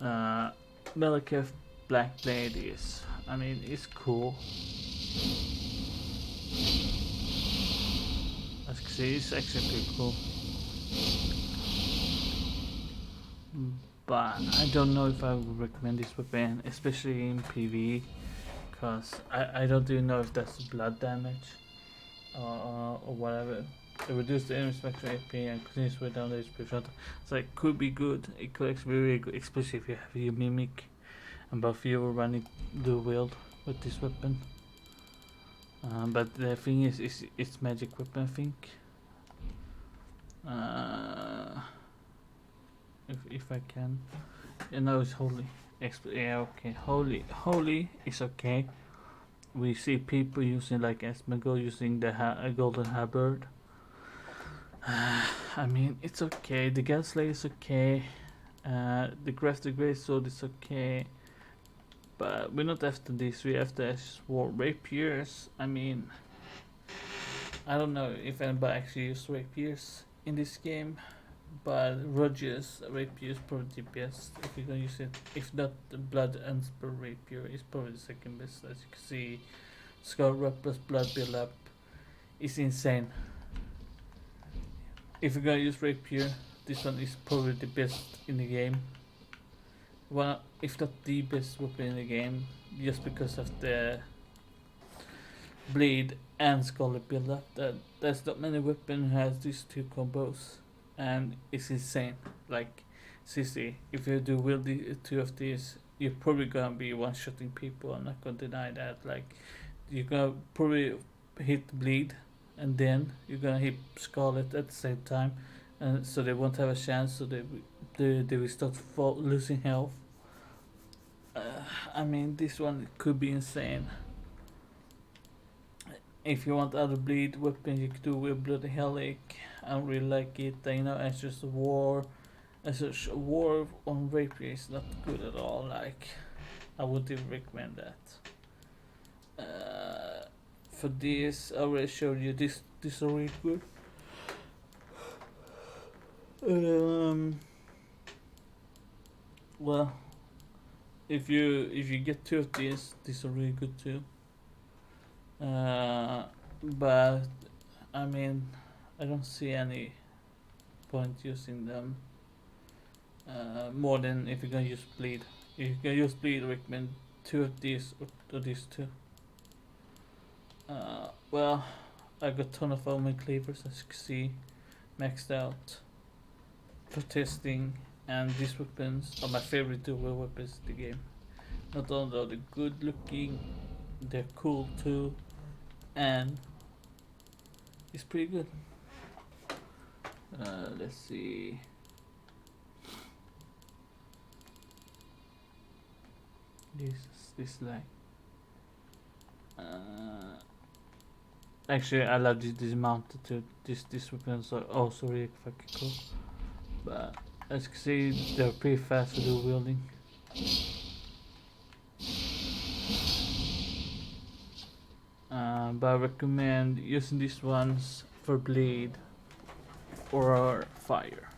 Malekith Black Blade is, I mean, it's cool. As you can see, it's actually pretty cool. But I don't know if I would recommend this weapon, especially in PvE, because I don't even know if that's blood damage or whatever. It reduces the enemy's maximum AP and continues to down the HP shot. So it could be good. It could actually be really good, especially if you have your mimic and both of you were running dual wield with this weapon. But the thing is, it's magic weapon, I think. If I can, it's holy. Yeah, okay, holy is okay. We see people using like Esmagol using the golden halberd. I mean, it's okay. The Gaslight is okay. The Grafted Great Sword is okay. But we're not after this, we're after war rapiers. I mean, I don't know if anybody actually used rapiers in this game, but Roger's rapier is probably the best if you're gonna use it. If not, the blood and spur rapier is probably the second best. As you can see, skull rub plus blood build up is insane. If you're gonna use rapier, this one is probably the best in the game. One, if not the best weapon in the game, just because of the bleed and skull build up. There's not many weapon who has these two combos, and it's insane. Like, seriously, if you do wield the two of these, you're probably gonna be one-shotting people. I'm not gonna deny that. Like, you're gonna probably hit bleed, and then you're gonna hit Scarlet at the same time, and so they won't have a chance. So they will start losing health. I mean, this one could be insane. If you want other bleed weapon, you could do with Bloody Helic. I don't really like it. You know, it's just a war. As such, a war on rapier is not good at all. Like, I wouldn't even recommend that. For this, I already showed you this. This is really good. Well, if you get two of these are really good too. But I mean, I don't see any point using them more than if you're gonna use bleed. If you're gonna use bleed, I recommend two of these or these two. Well, I got a ton of almond cleavers, as you can see, maxed out for testing, and these weapons are my favorite dual weapons in the game. Not only are they good looking, they're cool too, and it's pretty good. Let's see. This like. Actually, I love this mounted too. These weapons are also really fucking cool. But as you can see, they're pretty fast to do wielding. But I recommend using these ones for bleed or fire.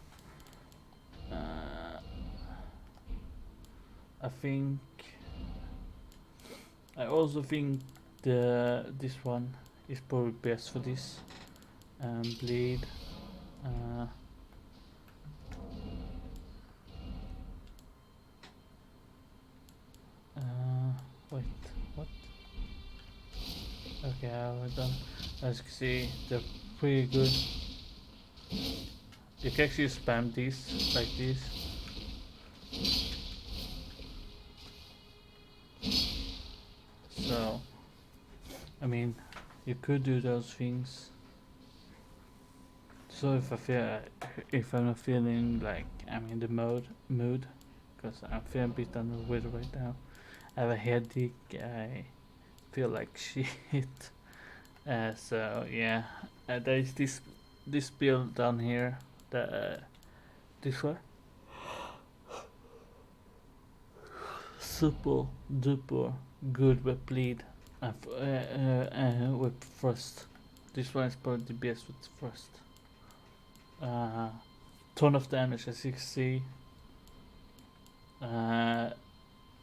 I also think this one is probably best for this. Bleed. Wait, what? Okay, we're done. As you can see, they're pretty good. You can actually spam these like this. So, I mean, you could do those things. So if I'm not feeling like I'm in the mood, because I'm feeling a bit under the weather right now. I have a headache. I feel like shit. So yeah, there is this build down here. This one. Super duper good with bleed with frost. This one is probably the best with frost. Ton of damage, as you can see.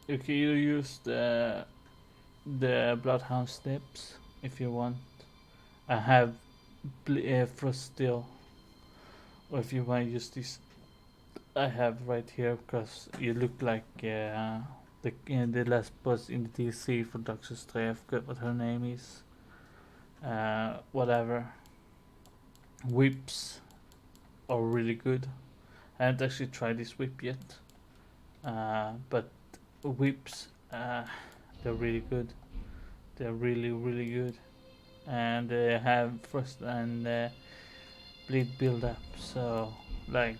You can either use the Bloodhound Steps if you want. I have frost still, or if you want to use this, I have right here because you look like the last boss in the DLC for Doctor Stray. I forgot what her name is. Whatever. Whips are really good. I haven't actually tried this whip yet, but whips, they're really good. They're really good, and they have frost and bleed build up. So like,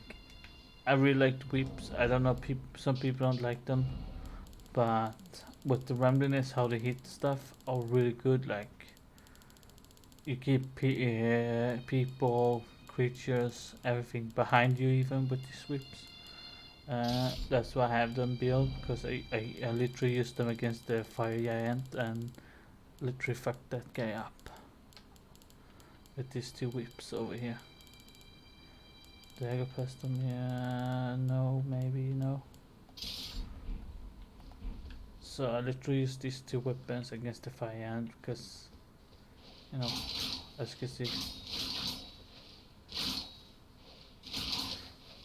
I really like the whips. I don't know, some people don't like them, but with the rambliness, how they hit stuff are really good. Like, you keep people, creatures, everything behind you even with these whips. That's why I have them built, because I literally used them against the fire giant and literally fucked that guy up with these two whips over here. Do I go past them? Yeah, no, maybe no. So I literally use these two weapons against the fire giant because, you know, as you can see,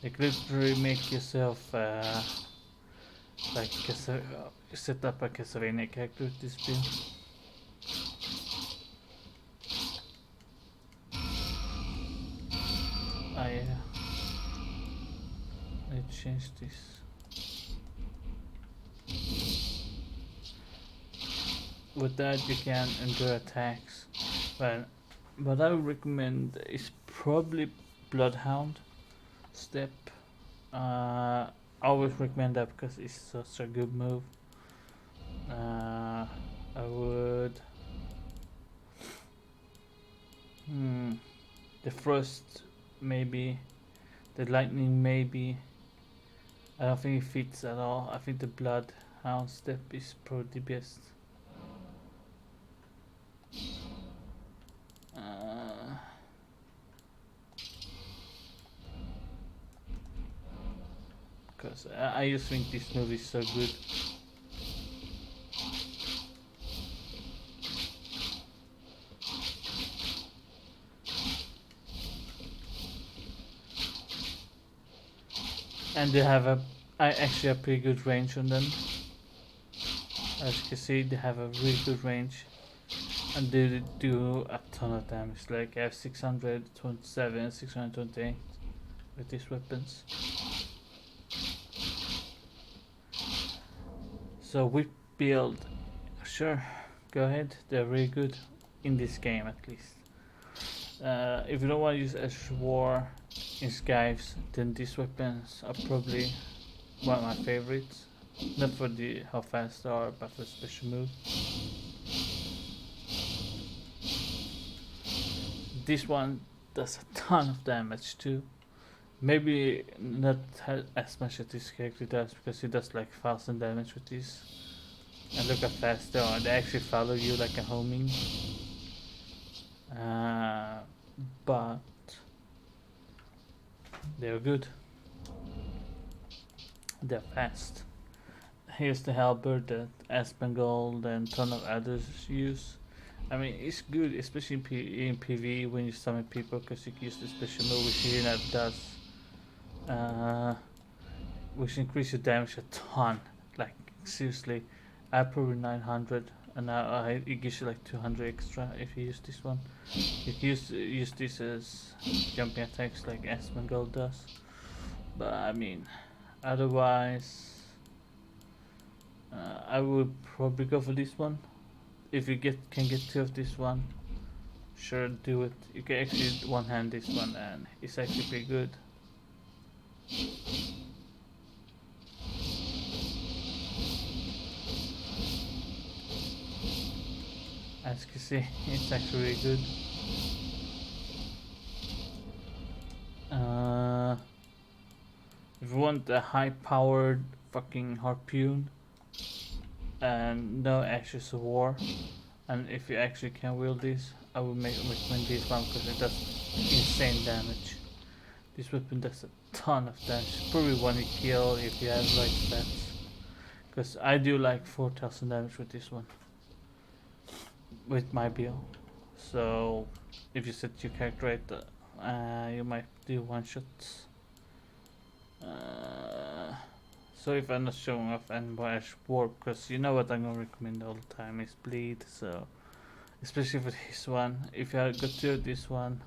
you can literally make yourself like set up a Castlevania character with this build. I change this. With that you can endure attacks, but what I would recommend is probably Bloodhound Step. I always recommend that because it's such a good move. I would. The Frost maybe, the Lightning maybe. I don't think it fits at all. I think the Bloodhound Step is probably the best. Because I just think this movie is so good. And they have actually a pretty good range on them. As you can see, they have a really good range. And they do a ton of damage. Like I have 627, 628 with these weapons. So whip build, sure, go ahead. They're really good in this game at least. If you don't want to use Ash War in Skives, then these weapons are probably one of my favorites. Not for how fast they are, but for special move. This one does a ton of damage too. Maybe not as much as this character does, because he does like 1000 damage with this. And look how fast they are. They actually follow you like a homing. But they're good. They're fast. Here's the halberd that Aspengold and ton of others use. I mean, it's good, especially in PV when you summon people, because you can use the special move which he never does. Which increases your damage a ton. Like, seriously. I probably 900, and now it gives you like 200 extra if you use this one. You can use this as jumping attacks like Asmongold does. But I mean, otherwise, I would probably go for this one. If you can get two of this one, sure, do it. You can actually one hand this one, and it's actually pretty good. As you can see, it's actually really good. If you want a high-powered fucking harpoon and no Ashes of War, and if you actually can wield this, I would recommend this one because it does insane damage. This weapon does a ton of damage. Probably one kill if you have right stats. Because I do like 4000 damage with this one. With my build. So if you set your character right, you might do one shots. So if I'm not showing off anymore Ash War, because you know what I'm gonna recommend all the time is bleed. So especially for this one, if you have got two of this one,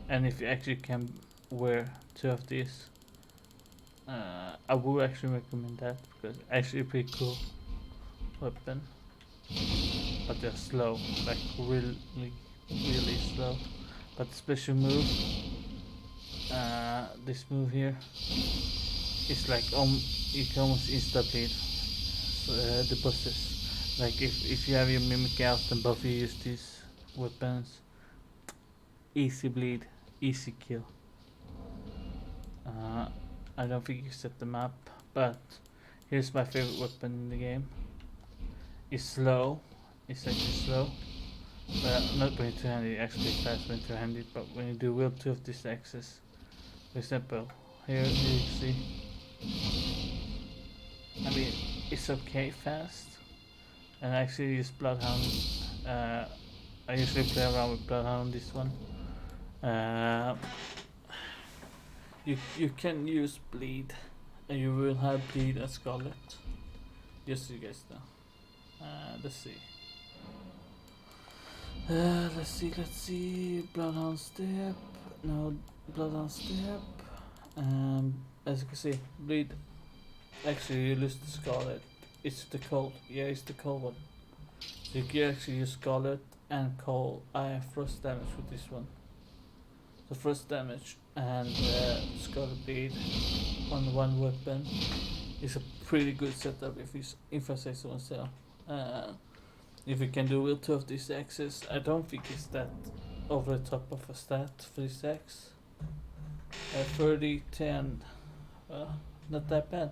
and if you actually can wear two of these, I would actually recommend that because actually a pretty cool weapon. But they're slow, like really slow. But special move, this move here, is like you can almost insta bleed the bosses. Like if you have your mimic out and both of you use these weapons, easy bleed, easy kill. I don't think you set them up, but here's my favorite weapon in the game. It's slow. It's actually slow. But not when you're two-handed, actually fast when two-handed, but when you do wield 2 of these axes. For example, here you see. I mean, it's okay fast. And I actually use Bloodhound. I usually play around with Bloodhound on this one. You can use Bleed, and you will have Bleed and Scarlet. Just so you guys know. Let's see. Let's see. Bloodhound Step. No, Bloodhound Step. As you can see, Bleed. Actually, you lose the Scarlet. It's the cold. Yeah, it's the cold one. So you can actually use Scarlet and cold. I have frost damage with this one. So frost damage and Scarlet Bleed on one weapon is a pretty good setup if I say so myself. If you can do wield 2 of these axes, I don't think it's that over the top of a stat for this axe. 30, 10, not that bad.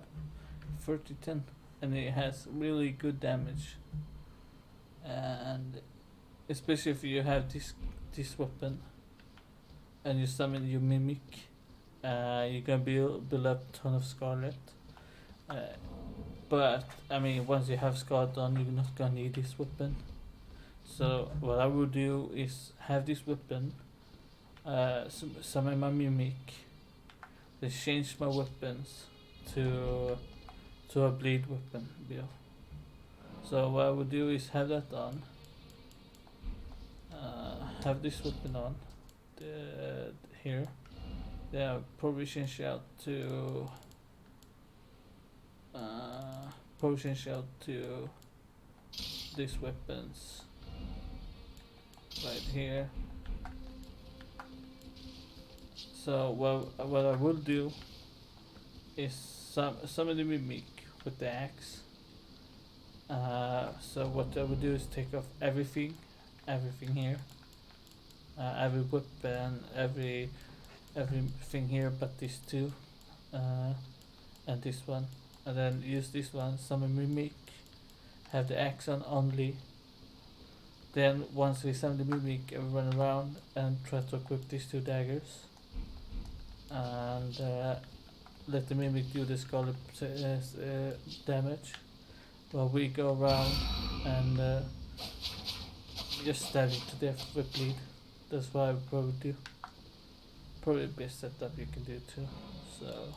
30, 10, and it has really good damage. And especially if you have this weapon and you summon your mimic, you can build up a ton of Scarlet. But I mean, once you have Scarlet on, you're not gonna need this weapon. So what I will do is have this weapon, summon my mimic, then change my weapons to a bleed weapon build. So what I will do is have that on, have this weapon on, here. Then I'll probably change out to these weapons right here. So what I will do is summon the mimic with the axe. So what I will do is take off everything here, every weapon, everything here but these two, and this one, and then use this one, summon mimic, have the axe on only. Then once we summon the mimic, we run around and try to equip these 2 daggers, and let the mimic do the scarlet damage while we go around and just stab it to death with bleed. That's what I would probably do. Probably the best setup you can do too. So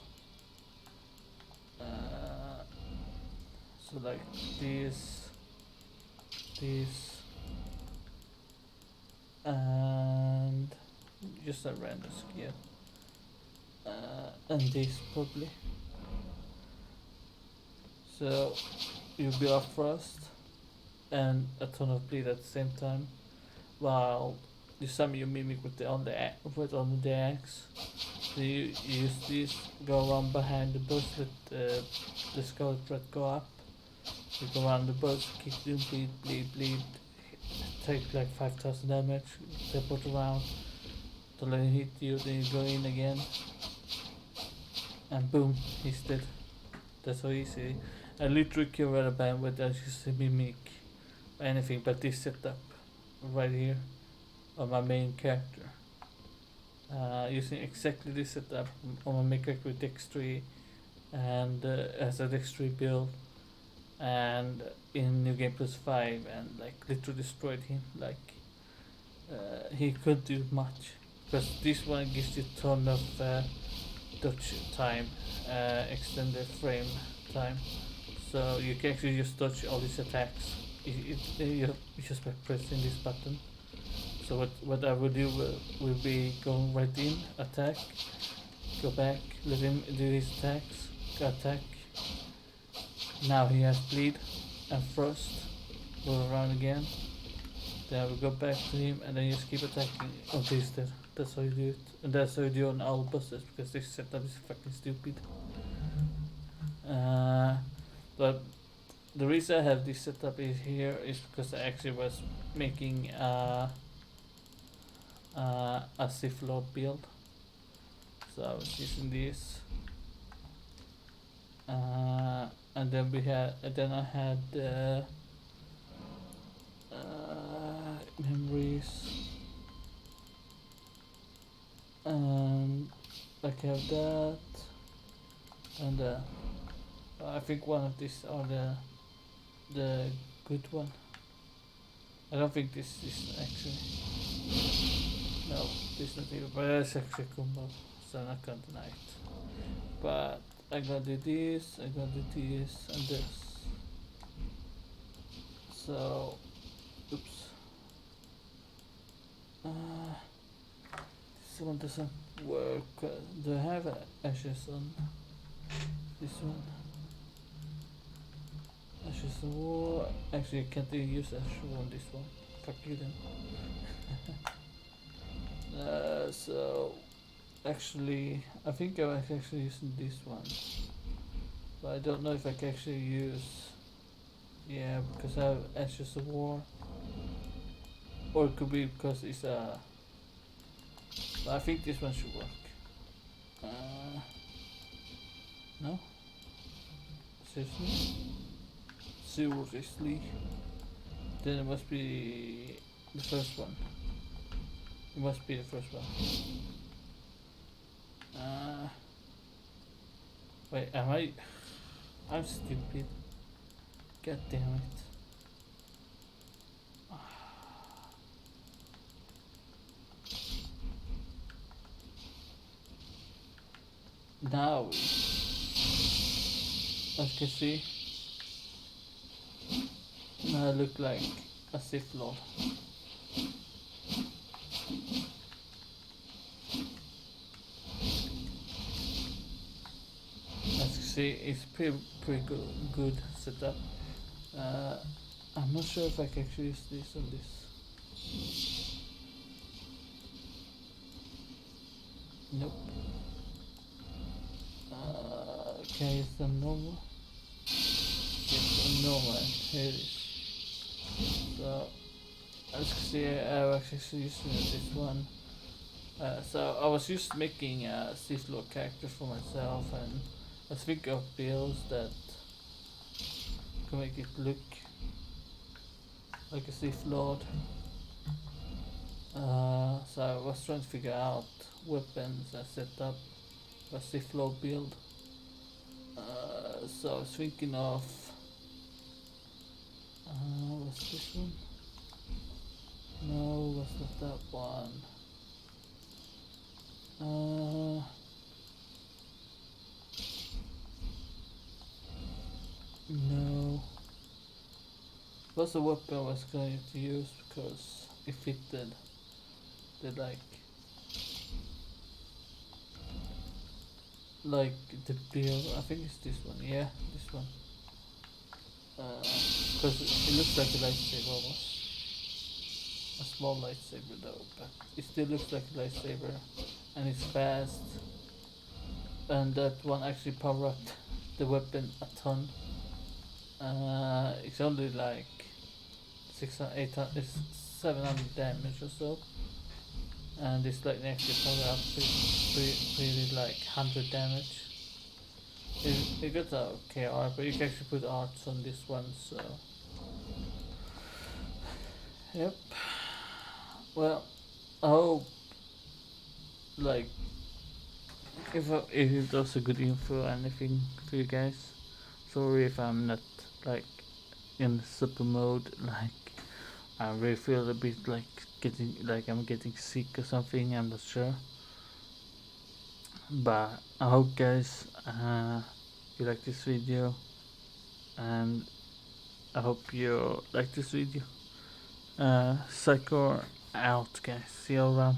like these, and just a random skill, and this probably. So you'll be off frost and a ton of bleed at the same time, while you summon your mimic with on the axe. So you use this, go around behind the bush, let the scarlet thread go up. You go around the bush, kick them, bleed, take like 5,000 damage, teleport around, don't let him hit you, then you go in again, and boom, he's dead. That's so easy. I literally kill Red Band without using mimic or anything but this setup right here on my main character. Using exactly this setup on my main character with Dex 3 and as a Dex 3 build, and in New Game Plus 5, and like literally destroyed him. Like he couldn't do much because this one gives you a ton of dodge time, extended frame time, so you can actually just dodge all these attacks. You just by pressing this button. So what I will do will be going right in, attack, go back, let him do his attacks, attack. Now he has bleed and frost, go around again. Then I will go back to him and then just keep attacking until he's dead. That's how you do it. And that's how you do it on all bosses, because this setup is fucking stupid. But the reason I have this setup is here is because I actually was making a Sith Lord build. So I was using this and then I had memories, and like I have that, and I think one of these are the good one. I don't think this is actually, no, this is not even, but it's actually a combo, so I'm not gonna deny it. But I gotta do this, I gotta do this, and this. So, oops. This one doesn't work. Do I have ashes on this one? Ashes of war. Actually, I can't even use ashes on this one. Fuck you then. So, actually, I think I was actually using this one. But I don't know if I can actually use. Yeah, because I have ashes of war. Or it could be because it's a. I think this one should work. No? Seriously? Seriously? Then it must be the first one. It must be the first one. Wait, am I? I'm stupid. God damn it. Now, as you can see, now I look like a Sith Lord. As you can see, it's pretty good setup. I'm not sure if I can actually use this on this. Nope. Can I use the normal? Yes, the normal. Here it is. So, as you can see, I was actually using this one. So I was just making a Sith Lord character for myself, and I was thinking of builds that can make it look like a Sith Lord. So I was trying to figure out weapons and set up a Sith Lord build. So I was thinking of what's this one? No, was not that one. No. What's the weapon I was going to use because it fitted the like the build. I think it's this one. Yeah, this one. Because it looks like a lightsaber almost. A small lightsaber though, but it still looks like a lightsaber, and it's fast. And that one actually power up the weapon a ton. It's only like 600, 800, it's 700 damage or so, and this lightning actually power up pretty like 100 damage. It got a okay art, but you can actually put arts on this one, so yep. Well, I hope like if it was a good info or anything for you guys. Sorry if I'm not like in super mode, like I really feel a bit like I'm getting sick or something, I'm not sure. But I hope guys you like this video, and I hope you like this video. Psycho out guys, see you around.